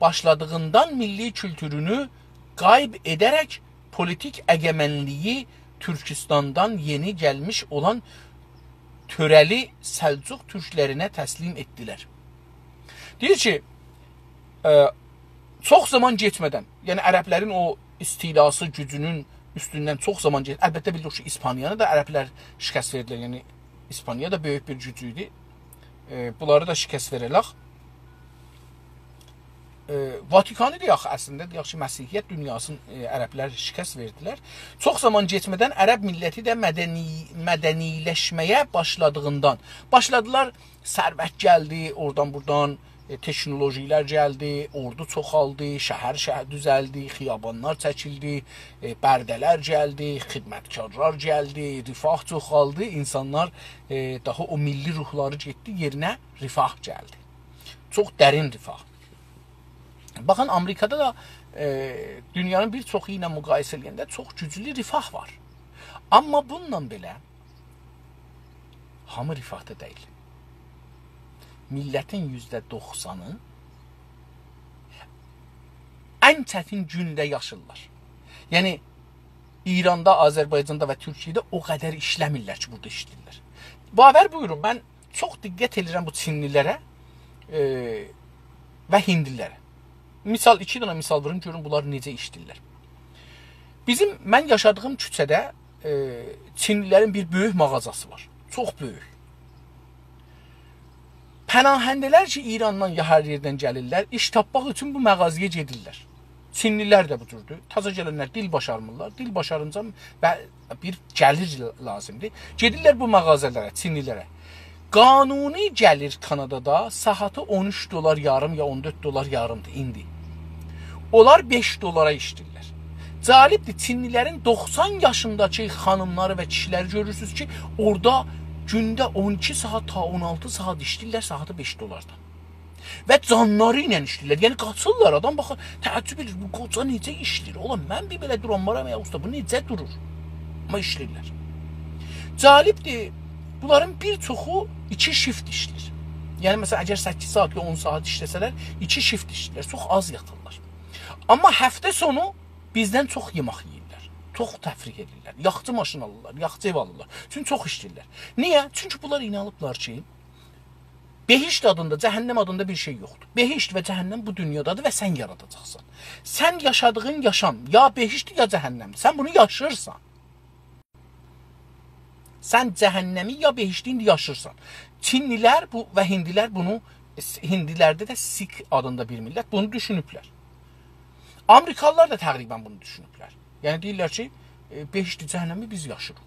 başladığından milli kültürünü qayb edərək politik əgəmənliyi Türkistandan yeni gəlmiş olan törəli Səlcuq türklərinə təslim etdilər. Deyir ki, çox zaman keçmədən, yəni ərəblərin o istilası gücünün üstündən çox zaman keçmədən, əlbəttə bilirik ki, İspaniyanı da ərəblər şikəst verdilər, yəni İspaniya da böyük bir gücü idi. Bunları da şikəst verərək. Vatikanı deyək, əslində deyək ki, Məsihiyyət dünyasını ərəblər şikəst verdilər. Çox zaman keçmədən ərəb milləti də mədəniləşməyə başladığından başladılar, sərvət gəldi, oradan buradan teknolojilər gəldi, ordu çoxaldı, şəhər düzəldi, xiyabanlar çəkildi, bərdələr gəldi, xidmətkarlar gəldi, rifah çoxaldı, insanlar daha o milli ruhları getdi, yerinə rifah gəldi. Çox dərin rifah. Baxın, Amerikada da dünyanın bir çoxu ilə müqayisə edəndə çox güclü rifah var. Amma bununla belə hamı rifahda deyil. Millətin %90'ı ən çətin gündə yaşırlar. Yəni, İranda, Azərbaycanda və Türkiyədə o qədər işləmirlər ki, burada işləyirlər. Bavər buyurun, mən çox diqqət edirəm bu Çinlilərə və Hindlilərə. İki dənə misal verin, görün bunlar necə işləyirlər. Mən yaşadığım küçədə Çinlilərin bir böyük mağazası var. Çox böyük. Pənahəndələr ki, İrandan ya hər yerdən gəlirlər, iş tapmaq üçün bu məğazıya gedirlər. Çinlilər də bu cürdür. Taza gələnlər dil başarmırlar. Dil başarınca bir gəlir lazımdır. Gedirlər bu məğazələrə, Çinlilərə. Qanuni gəlir Kanadada saatı $13 yarım ya $14 yarımdır indi. Onlar $5 işləyirlər. Cəlibdir, Çinlilərin 90 yaşındakı xanımları və kişiləri görürsünüz ki, orada gündə 12 saat ta 16 saat işləyirlər, saatı $5'dan. Və canları ilə işləyirlər. Yəni qaçırlar, adam baxır, təəccüb edir, bu qoca necə işləyir? Oğlum, mən bir belə duranmaram ya usta, bu necə durur? Amma işləyirlər. Cəlibdir, bunların bir çoxu 2 shift işləyir. Yəni məsələn, əgər 8 saat ya 10 saat işləsələr, 2 shift işləyirlər, çox az yatırlar. Amma həftə sonu bizdən çox yemək yeyirlər. Çox təfrik edirlər. Yaxçı maşın alırlar, yaxçı ev alırlar. Çünki çox işləyirlər. Niyə? Çünki bunlar inanıblar ki, behişt adında, cəhənnəm adında bir şey yoxdur. Behişt və cəhənnəm bu dünyadadır və sən yaradacaqsan. Sən yaşadığın yaşam ya behiştdir ya cəhənnəmdir. Sən bunu yaşırsan. Sən cəhənnəmi ya behiştini yaşırsan. Çinlilər və Hindilər bunu, Hindilərdə də Sikh adında bir millət bunu düşünüblər. Amerikalılar da təqribən bunu düşünüblər. Yəni deyirlər ki, behişti cəhənnəmi biz yaşırıq.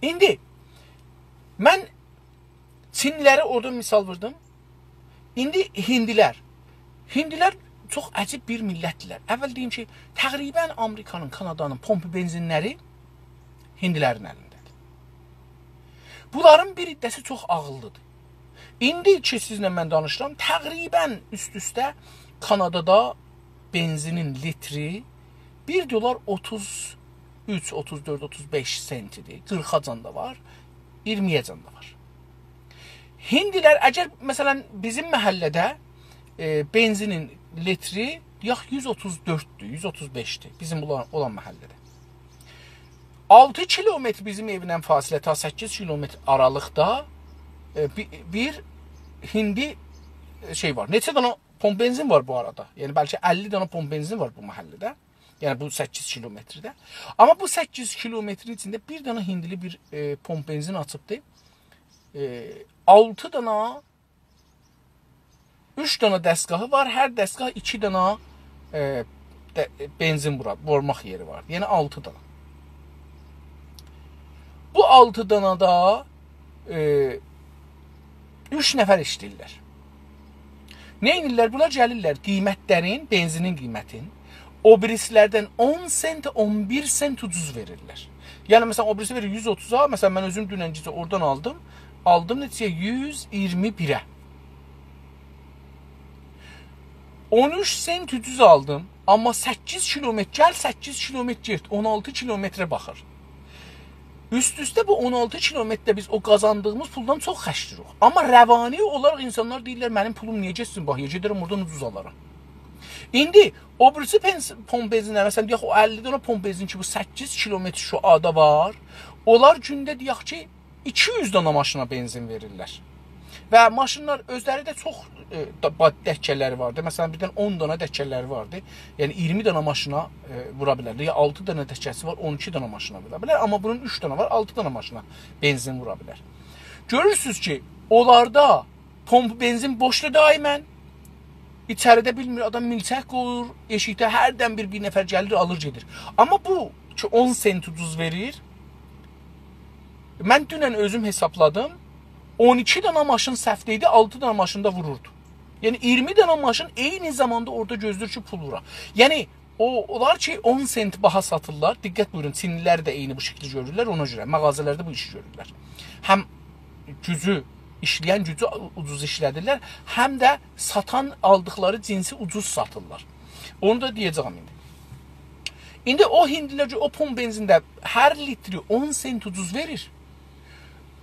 İndi mən Çinliləri orada misal verdim. İndi Hindilər çox əcib bir millətdirlər. Əvvəl deyim ki, təqribən Amerikanın, Kanadanın pompi benzinləri Hindilərin əlindədir. Bunların bir iddəsi çox ağıllıdır. İndi ki, sizlə mən danışıram, təqribən üst-üstə Kanadada benzinin litri $1 33, 34, 35 sentidir. 40-acan da var, 20-acan da var. Hindilər, əgər məsələn bizim məhəllədə benzinin litri yax 134'dür, 135'dir bizim olan məhəllədə. 6 kilometr bizim evindən fasilə ta 8 kilometr aralıqda bir hindi şey var. Neçə dənə pomp benzin var bu arada? Yəni bəlkə 50 dənə pomp benzin var bu məhəllədə. Yəni bu 8 kilometrdə. Amma bu 8 kilometrin içində bir dənə hindili bir pomp benzin açıbdı. 6 dənə 3 dənə dəstgahı var. Hər dəstgah 2 dənə benzin vurmaq yeri var. Yəni 6 dənə. Bu 6 dənə da 3 nəfər işləyirlər. Nə edirlər? Bunlar gəlirlər qiymətlərin, benzinin qiymətin o birislərdən 10 sent, 11 sent ucuz verirlər. Yəni məsələn o birisi verir 130'a, məsələn mən özüm dünən gecə oradan aldım. Aldım neçəyə? 121'ə. 13 sent ucuz aldım. Amma 8 kilometr gəl, 8 kilometr get, 16 kilometrə baxır. Üst-üstə bu 16 kilometrdə biz o qazandığımız puldan çox xərcləyirik. Amma rəvani olaraq insanlar deyirlər, mənim pulum niyə getsin, bax, gedirəm oradan ucuz alaram. İndi o birisi pomp benzinlər, məsələn, deyək, o 50 dənə pomp benzin ki, bu 8 kilometr şu ada var, onlar gündə deyək ki, 200 dənə maşına benzin verirlər. Və maşınlar özləri də çox dəkkələri vardı. Məsələn, birdən 10 dənə dəkkələri vardı. Yəni 20 dənə maşına vura bilərdi. Ya 6 dənə dəkkəsi var, 12 dənə maşına vura bilər. Amma bunun 3 dənə var, 6 dənə maşına benzin vura bilər. Görürsünüz ki, onlarda pomp benzin boşda daimən. İçəridə bilmir, adam milçək qoyur, eşikdə hərdən bir nəfər gəlir, alır gedir. Amma bu ki 10 sent ucuz verir. Mən dünən özüm hesapladım. 12 dənə maşın səhvdə idi, 6 dənə maşında vururdu. Yəni 20 dənə maşın eyni zamanda orada gözlür ki pul vura. Yəni onlar ki 10 sent baha satırlar. Diqqət buyurun, Çinlilər də eyni bu şəkildə görürlər, ona görə mağazalarda bu işi görürlər. Həm işləyən gücü ucuz işlədirlər, həm də satan aldıqları cinsi ucuz satırlar. Onu da deyəcəm indi. İndi o hindilər ki o pomp benzində hər litri 10 sent ucuz verir.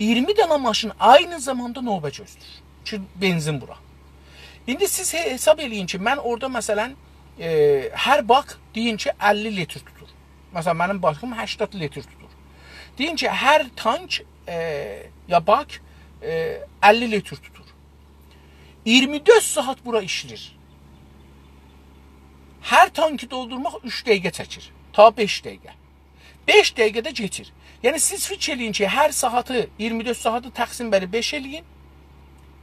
20 dənə maşın aynı zamanda növbə gözlür ki benzin bura. İndi siz hesab eləyin ki, mən orada məsələn hər bak deyin ki 50 litr tutur. Məsələn mənim bakım 80 litr tutur. Deyin ki hər tank ya bak 50 litr tutur. 24 saat bura işləyir. Hər tankı doldurmaq 3 dəqiqə çəkir. Ta 5 dəqiqə. 5 dəqiqədə keçir. Yəni siz fikir eləyin ki, hər saatı 24 saatı təqsim bəri 5 eləyin.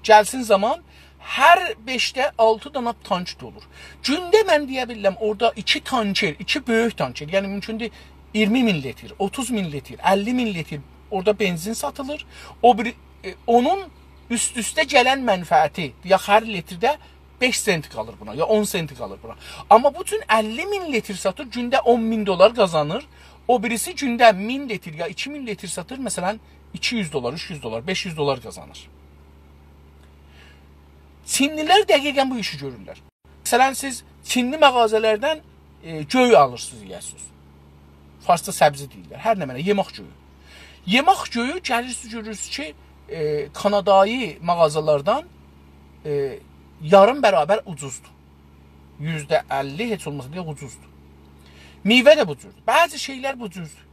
Gəlsin zaman hər 5'də 6 dənə tank dolur. Gündə mən deyə bilirəm orada 2 tanker, 2 böyük tanker, yəni mümkündür 20 min litr, 30 min litr, 50 min litr orada benzin satılır. Onun üst-üstə gələn mənfəəti ya hər litrdə 5 sent qalır buna, ya 10 sent qalır buna. Amma bu üçün 50 min litr satır, gündə 10 min dolar qazanır. O birisi gündə 1000 litr ya 2000 litr satır, məsələn 200 dolar, 300 dolar, 500 dolar qazanır. Çinlilər dəqiqən bu işi görürlər. Məsələn siz Çinli mağazalardan göy alırsınız, yeyəsiniz. Farsda səbzi deyirlər, hər nə mənə, yemək göyü. Yemək göyü gəlirsiniz, görürsünüz ki, Kanadayı mağazalardan yarım bərabər ucuzdur. %50 heç olmasa deyə ucuzdur. Meyvə də bu cürdür. Bəzi şeylər bu cürdür.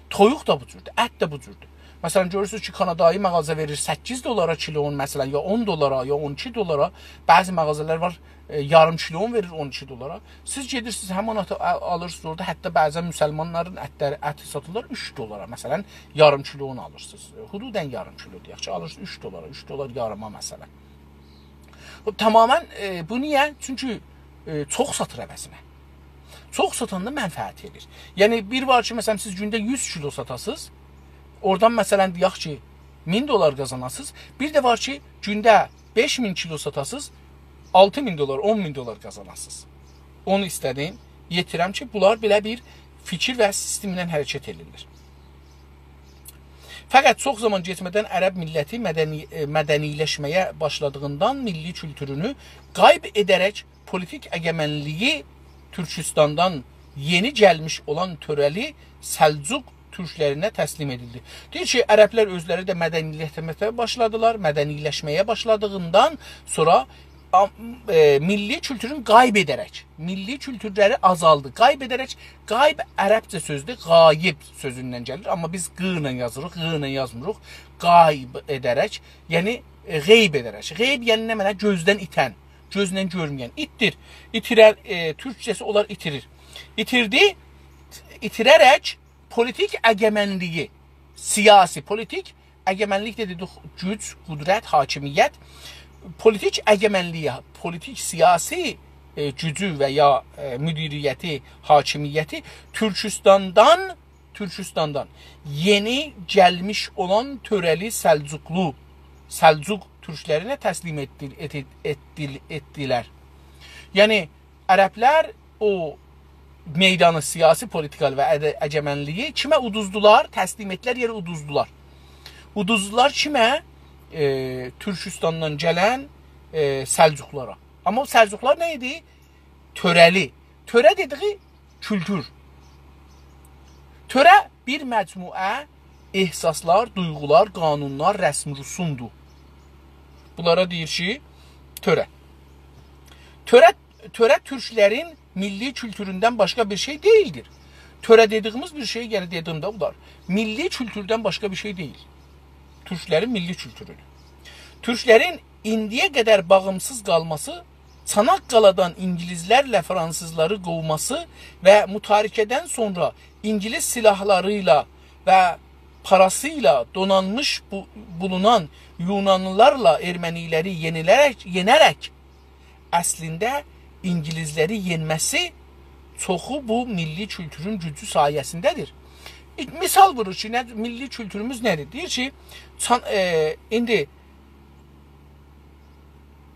Toyuq da bu cürdür, ət də bu cürdür. Məsələn görürsünüz ki, Kanadayı mağaza verir 8 dolara kilon, məsələn ya 10 dolara, ya 12 dolara. Bəzi mağazalar var yarım kilon verir 12 dolara. Siz gedirsiniz həmin ətə alırsınız orada, hətta bəzən müsəlmanların əti satılır 3 dolara. Məsələn yarım kilonu alırsınız. Hududən yarım kilo deyək ki, alırsınız 3 dolara, 3 dolar yarıma məsələn. Tamamən bu niyə? Çünki çox satır əvəzinə. Çox satanda mənfəət edir. Yəni bir var ki, məsələn siz gündə 100 kilo satasınız, oradan məsələn deyək ki, 1000 dolar qazanasınız. Bir də var ki, gündə 5000 kilo satasınız, 6000 dolar, 10000 dolar qazanasınız. Onu istədim, yetirəm ki, bunlar belə bir fikir və sistemlə hərəkət edilir. Fəqət çox zaman getmədən ərəb milləti mədəniləşməyə başladığından milli kültürünü qayb edərək politik əgəmənliyi Türkistandan yeni gəlmiş olan törəli Səlcuq türklərinə təslim edildi. Deyir ki, ərəblər özləri də mədəniləşməyə başladılar. Mədəniləşməyə başladığından sonra milli kültürün qayb edərək, milli kültürləri azaldı. Qayb edərək, qayb ərəbcə sözdür, qayib sözündən gəlir. Amma biz q ilə yazırıq, q ilə yazmırıq. Qayb edərək, yəni qeyb edərək. Qeyb yəni nə mənə? Gözdən itən, gözlə görməyən. İttir. İtirər, türkçəsi onlar itirir. İtirdi, itirərək politik əgəmənliyi, siyasi, politik əgəmənlik dedik, güc, qudrət, hakimiyyət, politik əgəmənliyi, politik siyasi gücü və ya müdiriyyəti, hakimiyyəti Türkistandan yeni gəlmiş olan törəli Səlcuq türklərinə təslim etdilər. Yəni, ərəblər o meydanı siyasi, politikal və əgəmənliyi kimə uduzdular? Təslim etdilər, yeri uduzdular. Uduzdular kimə? Türkistandan gələn Səlcuqlara. Amma Səlcuqlar nə idi? Törəli. Törə dediği kültür. Törə bir məcmuə ehsaslar, duyğular, qanunlar, rəsm, rüsumdur. Bunlara deyir ki, törə. Törə türklərin milli kültüründən başqa bir şey deyildir. Törə dediyimiz bir şey, yəni dediyimdə bunlar, milli kültürdən başqa bir şey deyil. Türklərin milli kültürüdür. Türklərin indiyə qədər bağımsız qalması, Çanaqqaladan İngilizlərlə fransızları qovması və mütarikədən sonra İngiliz silahlarıyla və parasıyla donanmış bulunan Yunanlılarla erməniləri yenərək əslində İngilizləri yenməsi çoxu bu milli kültürün gücü sayəsindədir. Misal vurur ki, milli kültürümüz nədir? Deyir ki, indi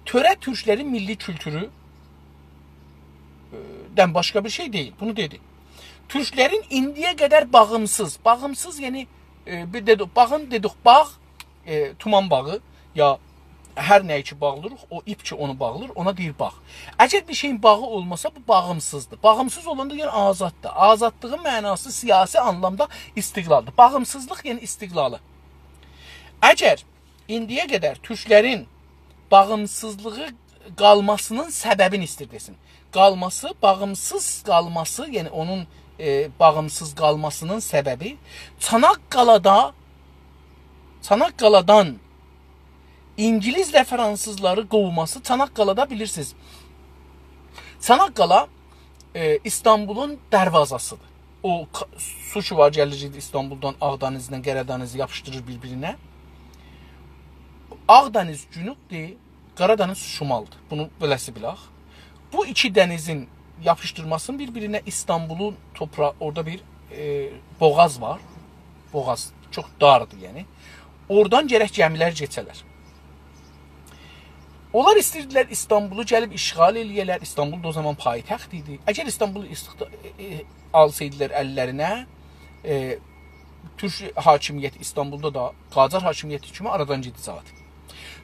törə türklərin milli kültürüdən başqa bir şey deyil. Bunu dedi. Türklərin indiyə qədər bağımsız, yəni bağın dedik, bağ, tuman bağı, ya hər nəyi ki bağlırıq, o ip ki onu bağlır, ona deyir bağ. Əgər bir şeyin bağı olmasa, bu bağımsızdır. Bağımsız olanda yəni azaddır. Azadlığın mənası siyasi anlamda istiqlaldır. Bağımsızlıq yəni istiqlalı. Əgər indiyə qədər türklərin bağımsızlığı qalmasının səbəbini istirdesin. Qalması, bağımsız qalması, yəni onun bağımsız qalmasının səbəbi Çanaqqaladan İngiliz və fransızları qovması. Çanaqqalada bilirsiniz, Çanaqqala İstanbulun dərvazasıdır. O su ki var gəlir İstanbuldan Ağdənizlə Qəradənizi yapışdırır bir-birinə. Ağdəniz cünubdur, Qaradəniz şimaldır. Bunu beləsi bilək. Bu iki dənizin yapışdırmasının bir-birinə İstanbulun toprağı, orada bir boğaz var. Boğaz çox dardır yəni. Oradan gərək gəmilər keçələr. Onlar istəyirdilər İstanbulu gəlib işğal eləyələr. İstanbul da o zaman paytaxt idi. Əgər İstanbulu alsaydılar əllərinə, Türk hakimiyyəti İstanbulda da Qacar hakimiyyəti kimi aradan gedəcəkdi.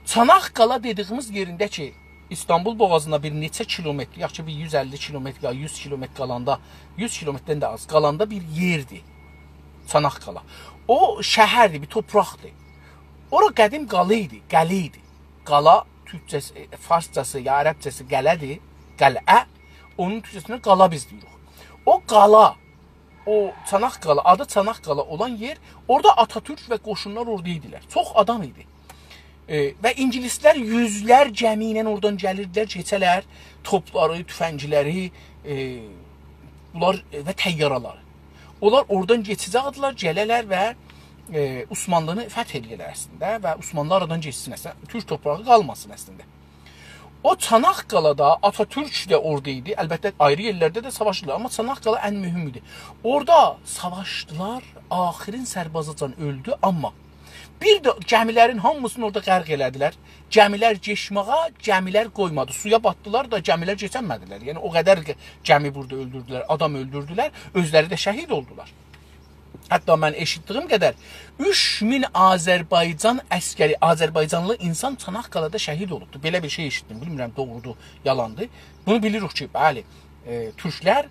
Çanaqqala dediyimiz yerində ki, İstanbul boğazına bir neçə kilometr, yaxşı bir 150 kilometr ya 100 kilometr qalanda, 100 kilometrdən də az qalanda bir yerdir. Çanaqqala. O şəhərdir, bir torpaqdır. Ora qədim qala idi, qələ idi. Qala türkçəsi, farscası ya ərəbcəsi qələdir, qələ. Onun türkçəsində qala biz deyirik. O qala, o Çanaqqala, adı Çanaqqala olan yer, orada Atatürk və qoşunlar orada idilər. Çox adam idi. Və ingilislər yüzlər gəmi ilə oradan gəlirdilər, keçələr, topları, tüfəngləri, bunlar və təyyaraları. Onlar oradan keçəcəkdilər, gələrlər və Osmanlını fəth edirlər əslində və Osmanlı aradan keçsin əslində, Türk torpağı qalmasın əslində. O Çanaqqalada Atatürk də orada idi. Əlbəttə ayrı yerlərdə də savaşdılar, amma Çanaqqala ən mühüm idi. Orada savaşdılar, axirin sərbazacan öldü, amma bir də gəmilərin hamısını orada qərq elədilər. Gəmilər keçməyə, gəmilər qoymadı. Suya batdılar da gəmilər keçəmədilər. Yəni o qədər gəmi burada öldürdülər, adam öldürdülər, özləri də şəhid oldular. Hətta mən eşitdiyim qədər 3000 Azərbaycan əskəri, Azərbaycanlı insan Çanaqqalada şəhid olubdu. Belə bir şey eşitdim. Bilmirəm doğrudur, yalandır. Bunu bilirik ki, bəli, türklər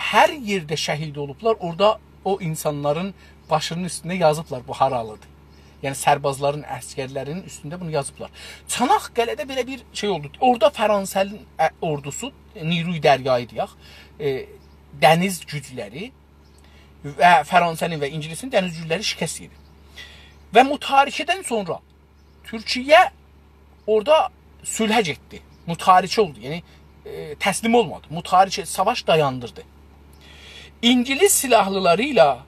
hər yerdə şəhid olublar. Orada o insanların başının üstünde yazıblar bu haralıdır. Yəni sərbazların, əskərlərinin üstündə bunu yazıblar. Çanaqqaledə belə bir şey oldu. Orada Fransızın ordusu, Niruy Dəryayı deyək, dəniz gücləri və Fransızın və İngilisin dəniz gücləri şikəst yedi. Və mütarikədən sonra Türkiyə orada sülhə getdi. Mütarikə oldu. Yəni təslim olmadı. Mütarikə, savaş dayandırdı. İngiliz silahlılarıyla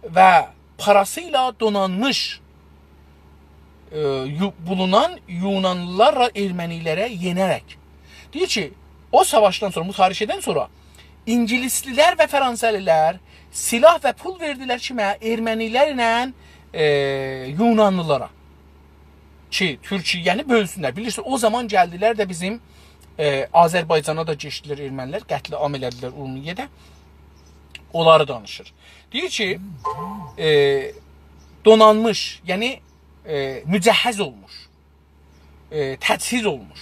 və parasıyla donanmış bulunan Yunanlılarla Ermənilərə yenərək. Deyir ki, o savaşdan sonra, mütarikədən sonra İngilislilər və Fransəlilər silah və pul verdilər kimə? Ermənilərlə Yunanlılara. Ki, Türkiyəni bölsünlər. Bilirsiniz, o zaman gəldilər də bizim Azərbaycana da geçdilər ermənilər, qətli am elədilər Urmiyyədə. Onları danışır. Deyir ki, donanmış, yəni mücəhhəz olmuş, təchiz olmuş,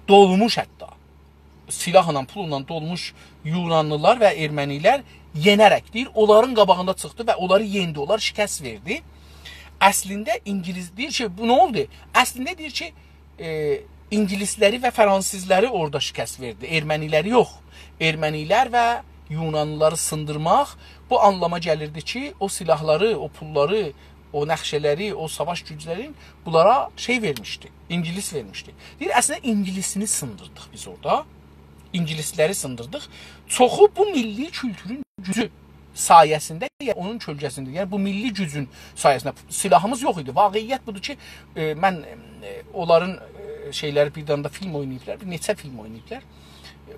dolmuş hətta, silahla, pulla dolmuş Yunanlılar və ermənilər yenərək, deyir, onların qabağında çıxdı və onları yendi, onlar şikəst verdi. Əslində İngiliz, deyir ki, bu nə oldu? Əslində deyir ki, İngilisləri və Fransızları orada şikəst verdi, erməniləri yox. Ermənilər və Yunanlıları sındırmaq bu anlama gəlirdi ki, o silahları, o pulları, o nəxşələri, o savaş güclərin bunlara şey vermişdi, İngilis vermişdi. Deyir, əslində İngilisini sındırdıq biz orada, İngilisləri sındırdıq. Çoxu bu milli kültürün gücü sayəsində, onun kölgəsində, yəni bu milli gücün sayəsində silahımız yox idi. Vaqiyyət budur ki, mən onların şeyləri bir danda film oynayıblar, bir neçə film oynayıblar.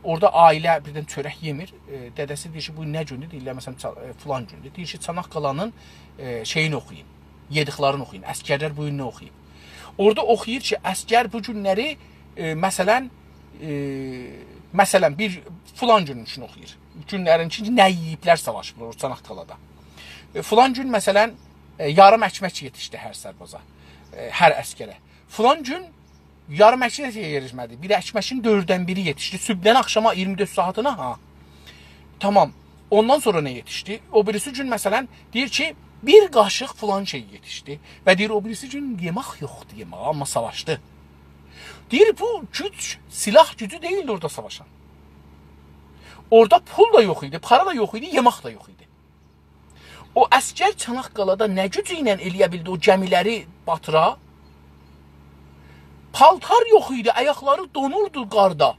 Orada ailə birdən çörək yemir. Dədəsi deyir ki, bu nə gündür? Deyirlər, məsələn, filan gündür. Deyir ki, Çanaqqalanın şeyini oxuyun, yediqlarını oxuyun, əskərlər bu gününü oxuyun. Orada oxuyur ki, əskər bu günləri, məsələn, bir filan günün üçün oxuyur. Günlərin üçün nə yiyiblər savaşıblar Çanaqqalada. Filan gün, məsələn, yarım əkmək yetişdi hər sərbaza, hər əskərə. Filan gün yarım əkmək yetişmədi. Bir əkməkin 4-dən 1-i yetişdi. Sübdən axşama 24 saatına, ha. Tamam. Ondan sonra nə yetişdi? O birisi gün, məsələn, deyir ki, bir qaşıq filan şey yetişdi. Və deyir, o birisi gün yemək yoxdur, yemək, amma savaşdı. Deyir, bu güc, silah gücü deyildi orada savaşan. Orada pul da yox idi, para da yox idi, yemək da yox idi. O əskər Çanaqqalada nə gücü ilə eləyə bildi o gəmiləri batıra? Paltar yox idi, ayaqları donurdu qarda.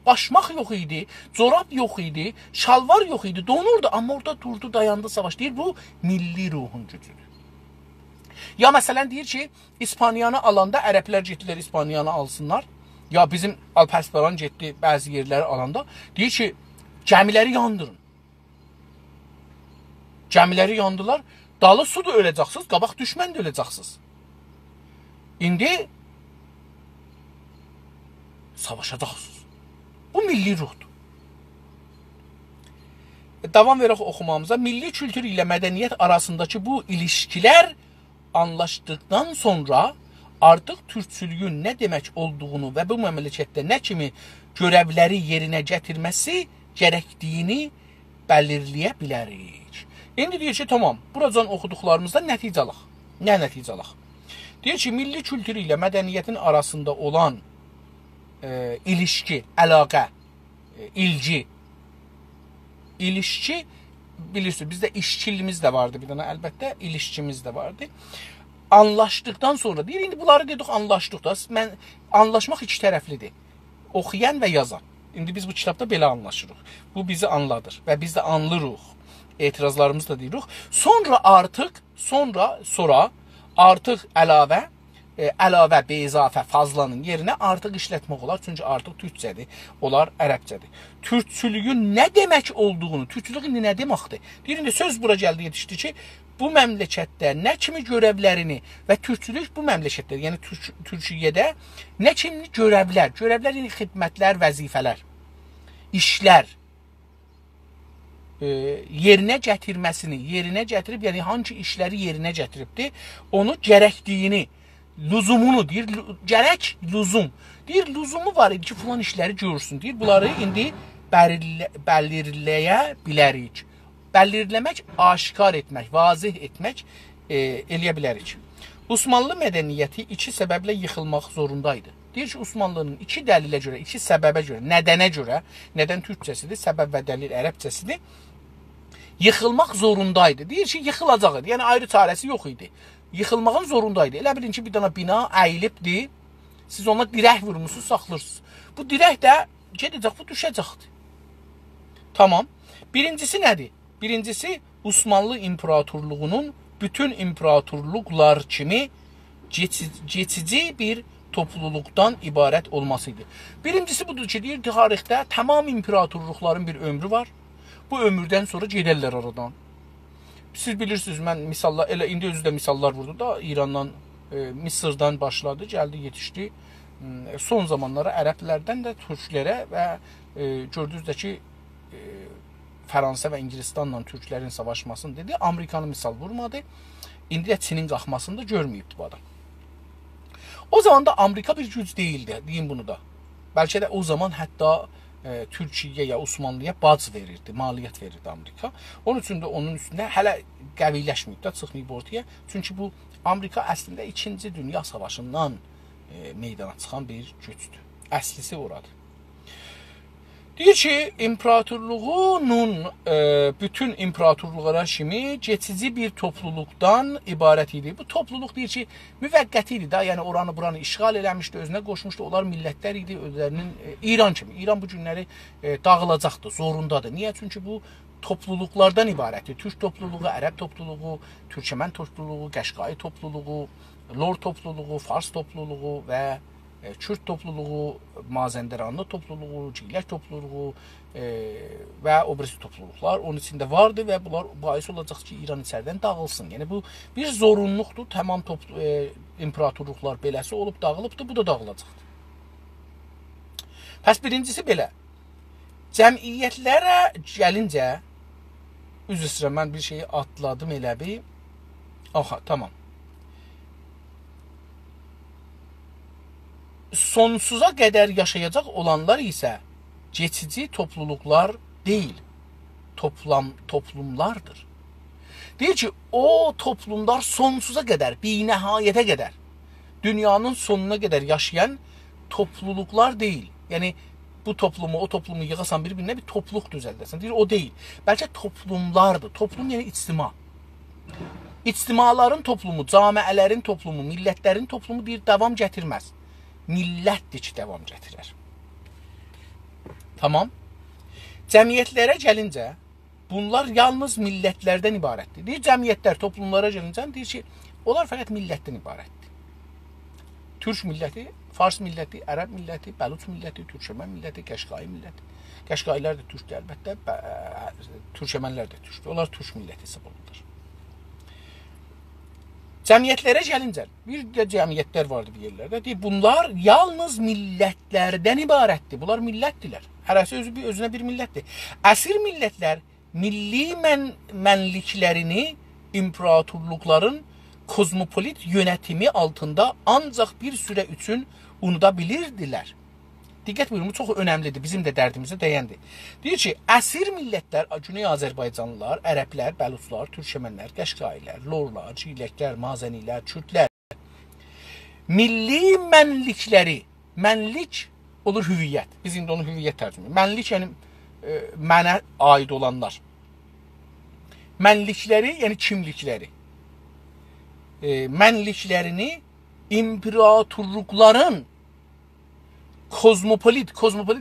Başmaq yox idi, corab yox idi, şalvar yox idi, donurdu. Amma orada durdu, dayandı, savaş. Deyir, bu milli ruhun gücüdür. Ya məsələn deyir ki, İspaniyanı alanda ərəblər getdilər İspaniyanı alsınlar. Ya bizim Alparslan getdi bəzi yerləri alanda. Deyir ki, gəmiləri yandırın. Gəmiləri yandılar. Dalı su da öləcəksiniz, qabaq düşmən də öləcəksiniz. İndi savaşacaqsınız. Bu milli ruhdur. Davam verək oxumamıza. Milli kültür ilə mədəniyyət arasındakı bu ilişkilər anlaşdıqdan sonra artıq türkçülüyün nə demək olduğunu və bu məmləkətdə nə kimi görevləri yerinə gətirməsi gərəkdiyini bəlirləyə bilərik. İndi deyir ki, tamam, buradan oxuduqlarımızda nəticə alaq. Nə nəticə alaq? Deyir ki, milli kültür ilə mədəniyyətin arasında olan ilişki, əlaqə, ilgi. İlişki, bilirsiniz, bizdə işçilimiz də vardı bir dənə, əlbəttə, ilişkimiz də vardı. Anlaşdıqdan sonra, deyir, indi bunları dedik, anlaşdıq da, anlaşmaq iki tərəflidir. Oxuyan və yazan. İndi biz bu kitabda belə anlaşırıq. Bu bizi anladır və biz də anlırıq. Etirazlarımızı da deyirik. Sonra artıq əlavə əlavə, beizafə, fazlanın yerinə artıq işlətmək olar. Çünki artıq türkçədir, onlar ərəbcədir. Türkçülüyün nə demək olduğunu, türkçülük indi nə deməkdir? Deyir, indi söz bura gəldi, yetişdi ki, bu məmləkətdə nə kimi görevlərini və türkçülük bu məmləkətdə, yəni Türkiyədə nə kimi görevlər, yəni xidmətlər, vəzifələr, işlər yerinə gətirməsini, yerinə gətirib, yəni hangi işləri yerinə gətiribdir, onu gərəkdiyini, lüzumunu deyir, gərək, lüzum. Deyir, lüzumu var idi ki, filan işləri görsün. Deyir, bunları indi bəlirləyə bilərik. Bəlirləmək, aşikar etmək, vazih etmək eləyə bilərik. Osmanlı mədəniyyəti iki səbəblə yıxılmaq zorundaydı. Deyir ki, Osmanlının iki dəlilə görə, iki səbəbə görə, nədənə görə, nədən türkçəsidir, səbəb və dəlil ərəbcəsidir, yıxılmaq zorundaydı. Deyir ki, yıxılacaq idi. Yəni, ayrı çarəsi yox idi. Yıxılmağın zorundaydı. Elə bilin ki, bir dana bina əyilibdir, siz ona dirək vurmuşsunuz, saxlırsınız. Bu dirək də gedəcək, bu düşəcəkdir. Tamam. Birincisi nədir? Birincisi, Osmanlı İmparatorluğunun bütün imparatorluqlar kimi geçici bir topluluqdan ibarət olmasıydı. Birincisi budur ki, deyir, tarixdə tamam imparatorluqların bir ömrü var. Bu ömürdən sonra gedərlər aradan. Siz bilirsiniz, mən misallar, elə indi özü də misallar vurdu da, İrandan, Mısırdan başladı, gəldi, yetişdi. Son zamanlara ərəblərdən də türklərə və gördünüz də ki, Fransa və İngilistanla türklərin savaşmasını dedi. Amerikanı misal vurmadı. İndi də Çinin qalxmasını da görməyibdi bu adam. O zaman da Amerika bir güc değildi, diyeyim bunu da. Bəlkə də o zaman hətta Türkiyəyə, Osmanlıya bac verirdi, maliyyət verirdi Amerika. Onun üçün də onun üstündə hələ qəviləşməyib də, çıxmayıb ortaya. Çünki bu Amerika əslində 2-ci Dünya Savaşından meydana çıxan bir gücdür. Əslisi oradır. Deyir ki, imparatorluğunun bütün imparatorluqlara kimi geçici bir topluluqdan ibarət idi. Bu topluluq deyir ki, müvəqqəti idi da, yəni oranı buranı işğal eləmişdi, özünə qoşmuşdu. Onlar millətlər idi, özlərinin İran kimi. İran bu günləri dağılacaqdı, zorundadır. Niyə? Çünki bu topluluqlardan ibarətdir. Türk topluluğu, Ərəb topluluğu, Türkmən topluluğu, Qəşqai topluluğu, Lor topluluğu, Fars topluluğu və Kürt topluluğu, Mazəndaranlı topluluğu, Ciyələk topluluğu və o birisi topluluqlar onun içində vardı və bunlar bahis olacaq ki, İran içəridən dağılsın. Yəni bu bir zorunluqdur. Tamam imparatorluqlar beləsi olub dağılıbdır, bu da dağılacaqdır. Pəs birincisi belə. Cəmiyyətlərə gəlincə, üzr istəyirəm, mən bir şeyi atladım elə bir. Aha, tamam. Sonsuza qədər yaşayacaq olanlar isə geçici topluluqlar deyil, toplumlardır. Deyir ki, o toplumlar sonsuza qədər, binəhayətə qədər, dünyanın sonuna qədər yaşayan topluluqlar deyil. Yəni, bu toplumu, o toplumu yığasan bir-birinə bir topluluq düzəldəsən. Deyir, o deyil. Bəlkə toplumlardır. Toplum yəni ictima. İctimaların toplumu, camiələrin toplumu, millətlərin toplumu deyir, davam gətirməz. Millətdir ki, davam gətirər. Tamam. Cəmiyyətlərə gəlincə, bunlar yalnız millətlərdən ibarətdir. Deyir, cəmiyyətlər, toplumlara gəlincə, deyir ki, onlar fəqət millətdən ibarətdir. Türk milləti, Fars milləti, Ərəb milləti, Bəluç milləti, Türkmən milləti, Qəşqai milləti. Qəşqailər də türkdür, əlbəttə, Türkmənlər də türkdür. Onlar türk milləti hesab olunur. Cəmiyyətlərə gəlincə, bir də cəmiyyətlər vardı bir yerlərdə. Deyir, bunlar yalnız millətlərdən ibarətdir. Bunlar millətdirlər. Hərəsi özünə bir millətdir. Əsir millətlər milli mənliklərini imparatorluqların kozmopolit yönətimi altında ancaq bir sürə üçün unuda bilirdilər. Diqqət buyurun, bu çox önəmlidir, bizim də dərdimizə dəyəndir. Deyir ki, əsir millətlər, Güney Azərbaycanlılar, Ərəblər, Bəluçlar, Türkmənlər, Qəşqailər, Lorlar, Ciyələklər, Mazənilər, Kürdlər, milli mənlikləri, mənlik olur hüviyyət. Biz indi onu hüviyyət tərcümə. Mənlik yəni mənə aid olanlar. Mənlikləri, yəni kimlikləri. Mənliklərini imparatorluqların kozmopolit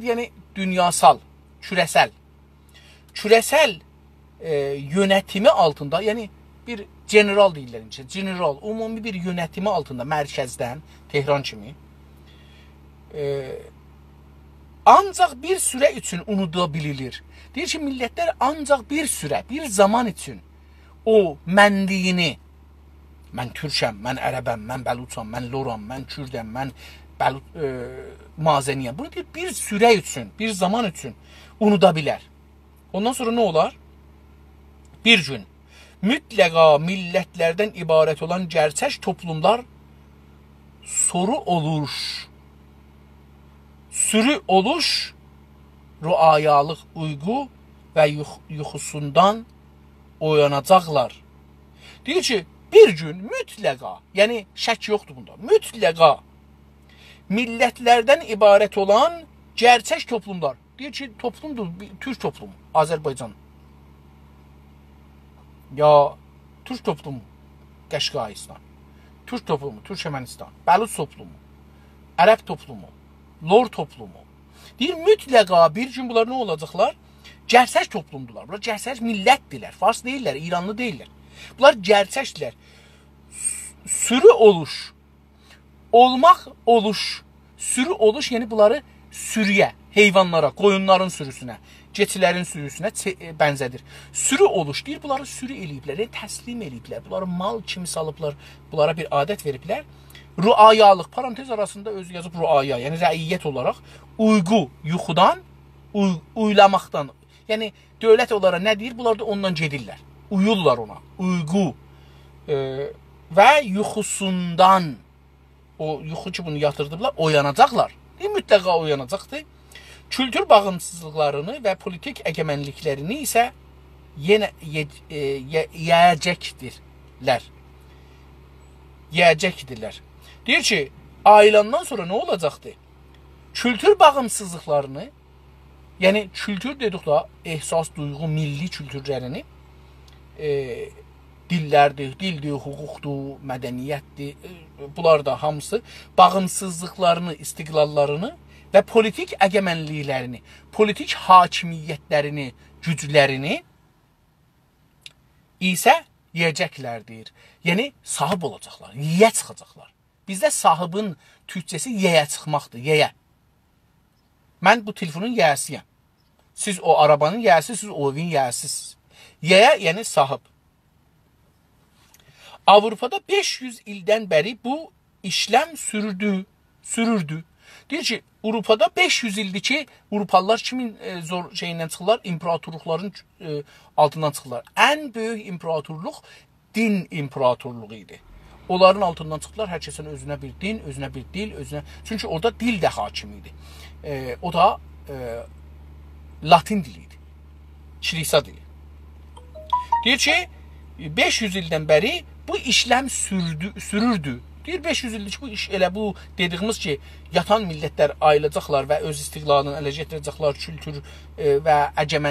yəni dünyasal, kürəsəl yönətimi altında, yəni bir general deyirlər incə. General, ümumi bir yönətimi altında mərkəzdən, Tehran kimi ancaq bir sürə üçün unuda bililir. Deyir ki, millətlər ancaq bir sürə, bir zaman üçün o mənliyini, mən türkəm, mən ərəbəm, mən bəluçam, mən loram, mən kürdəm, mən mazeniyəm. Bunu deyir, bir sürə üçün, bir zaman üçün unuda bilər. Ondan sonra nə olar? Bir gün mütləqa millətlərdən ibarət olan gerçək toplumlar soru olur. Sürü oluş, ruayalıq uyğu və yuxusundan oyanacaqlar. Deyir ki, bir gün mütləqa, yəni şək yoxdur bunda, mütləqa millətlərdən ibarət olan gerçək toplumlar. Deyir ki, toplumdur, Türk toplumu, Azərbaycan. Ya Türk toplumu, Qəşqayistan. Türk toplumu, Türkmenistan. Bəluç toplumu, Ərəb toplumu, Lor toplumu. Deyir, mütləqa bir gün bunlar nə olacaqlar? Gerçək toplumdular. Bunlar gerçək millətdirlər. Fars deyirlər, İranlı deyirlər. Bunlar gerçəkdirlər. Sürü oluş. Olmaq oluş. Sürü oluş, yəni bunları sürüyə, heyvanlara, qoyunların sürüsünə, keçilərin sürüsünə bənzədir. Sürü oluş deyir, bunları sürü eləyiblər, yəni təslim eləyiblər. Bunları mal kimi salıblar, bunlara bir adət veriblər. Ruayalıq, parantez arasında özü yazıb ruaya, yəni rəiyyət olaraq uyğu, yuxudan, uylamaqdan. Yəni dövlət onlara nə deyir? Bunlar da ondan gedirlər. Uyurlar ona. Uyğu və yuxusundan, o yuxu ki bunu yatırdıblar, oyanacaqlar. Mütləqa oyanacaqdır. Kültür bağımsızlıqlarını və politik əgəmənliklərini isə yenə yiyəcəkdirlər. Yiyəcəkdirlər. Deyir ki, ayrılandan sonra nə olacaqdır? Kültür bağımsızlıqlarını, yəni kültür dedik da, ehsas, duyğu, milli kültürlərini, dillərdir, dildir, hüquqdur, mədəniyyətdir, bunlar da hamısı bağımsızlıqlarını, istiqlallarını və politik əgəmənliklərini, politik hakimiyyətlərini, güclərini isə yiyəcəklərdir. Yəni, sahib olacaqlar, yiyə çıxacaqlar. Bizdə sahibin türkçəsi yeyə çıxmaqdır, yeyə. Mən bu telefonun yiyəsiyəm. Siz o arabanın yiyəsi, siz o evin yiyəsiz. Yeyə, yəni sahib. Avropada 500 ildən bəri bu işləm sürürdü. Deyir ki, Avropada 500 ildir ki, Avropalılar kimin zor şeyindən çıxırlar? İmperatorluqların altından çıxırlar. Ən böyük imperatorluq din imperatorluğu idi. Onların altından çıxdılar, hər kəsin özünə bir din, özünə bir dil, özünə... Çünki orada dil də hakim idi. O da Latin dili idi. Kilisa dili. Deyir ki, 500 ildən bəri bu işləm sürürdü. Deyir, 500 ildir ki, bu iş elə bu dediyimiz ki, yatan millətlər ayılacaqlar və öz istiqlalını ələ gətirəcəklər, kültür və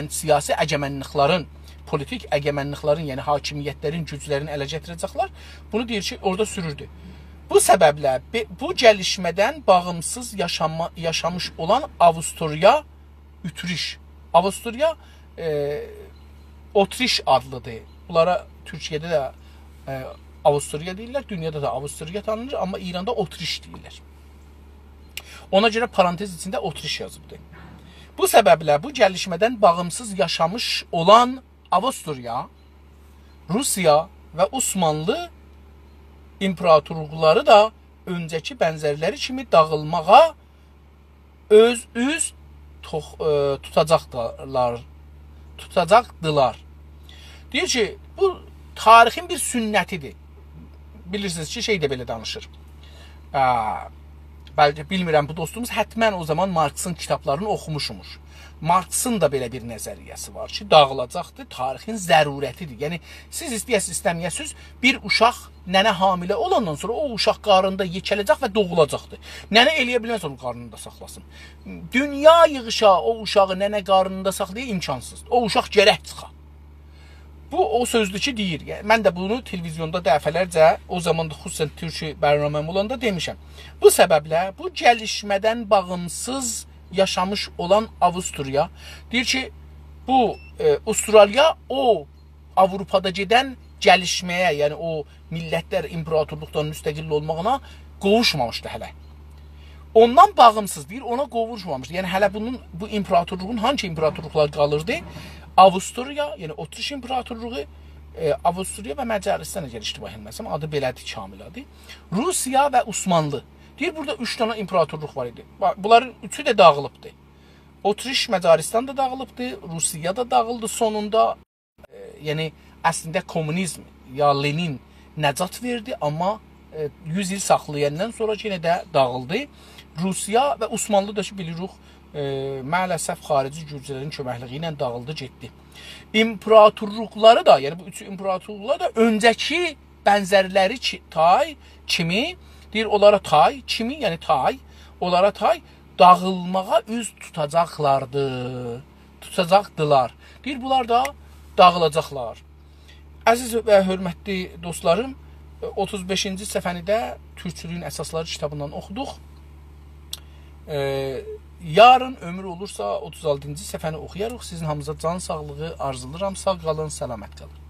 siyasi əgəmənliklərin, politik əgəmənliklərin, yəni hakimiyyətlərin, güclərini ələ gətirəcəklər. Bunu deyir ki, orada sürürdü. Bu səbəblə bu gəlişmədən bağımsız yaşamış olan Avstriya Ütriş. Avstriya Otriş adlıdır. Bunlara Türkiyədə də Avstriya deyirlər, dünyada da Avstriya tanınır, amma İranda Otriş deyirlər. Ona görə parantez içində Otriş yazıbdır. Bu səbəblə bu gəlişmədən bağımsız yaşamış olan Avstriya, Rusiya və Osmanlı imperatorluqları da öncəki bənzərləri kimi dağılmağa üz tutacaqdılar. Deyir ki, bu tarixin bir sünnətidir. Bilirsiniz ki, şey də belə danışır. Bəlkə bilmirəm, bu dostumuz hətmən o zaman Marksın kitablarını oxumuşmuş. Marksın da belə bir nəzəriyyəsi var ki, dağılacaqdır, tarixin zərurətidir. Yəni, siz istəyəsiz, istəməyəsiz, bir uşaq nənə hamilə olandan sonra o uşaq qarnında yekələcək və doğulacaqdır. Nənə eləyə bilməz onu qarnında saxlasın. Dünya yığışa o uşağı nənə qarnında saxlaya imkansız. O uşaq gərək çıxa. Bu, o sözdür ki, deyir. Yəni, mən də bunu televizyonda dəfələrcə, o zaman da xüsusən Türkçe bərnaməm olanda demişəm. Bu səbəblə, bu gəlişmədən bağımsız yaşamış olan Avstriya deyir ki, bu Avustralya o Avropada gedən gəlişməyə, yəni o millətlər imperatorluqdan müstəqil olmağına qovuşmamışdı hələ. Ondan bağımsız deyir, ona qovuşmamışdı. Yəni hələ bu imperatorluğun hangi imperatorluqlar qalırdı? Avstriya, yəni Otriş imperatorluğu, Avstriya və Macaristan əgər iştiba etməsəm, adı belədir, kamil adı. Rusiya və Osmanlı. Deyir, burada 3 dənə imperatorluq var idi. Bunların üçü də dağılıbdı. Otriş, Macaristan da dağılıbdı, Rusiya da dağıldı sonunda. Yəni əslində kommunizm ya Lenin nəcat verdi, amma 100 il saxlayandan sonra yenə də dağıldı. Rusiya və Osmanlı da ki bilirik, maalesef xarici güclərin köməkliyi ilə dağıldı, getdi. İmperatorluqları da, yəni bu üç imperatorluqlar da öncəki bənzərləri tay kimi, deyir onlara tay, kimi, yəni tay, onlara tay dağılmağa üz tutacaqdılar. Deyir, bunlar da dağılacaqlar. Əziz və hörmətli dostlarım, 35-ci səhifəni Türkçülüyün əsasları kitabından oxuduq. Yarın ömür olursa 36-cı səhifəni oxuyarıq. Sizin hamınıza can sağlığı arzuluram. Sağ qalın, səlamət qalın.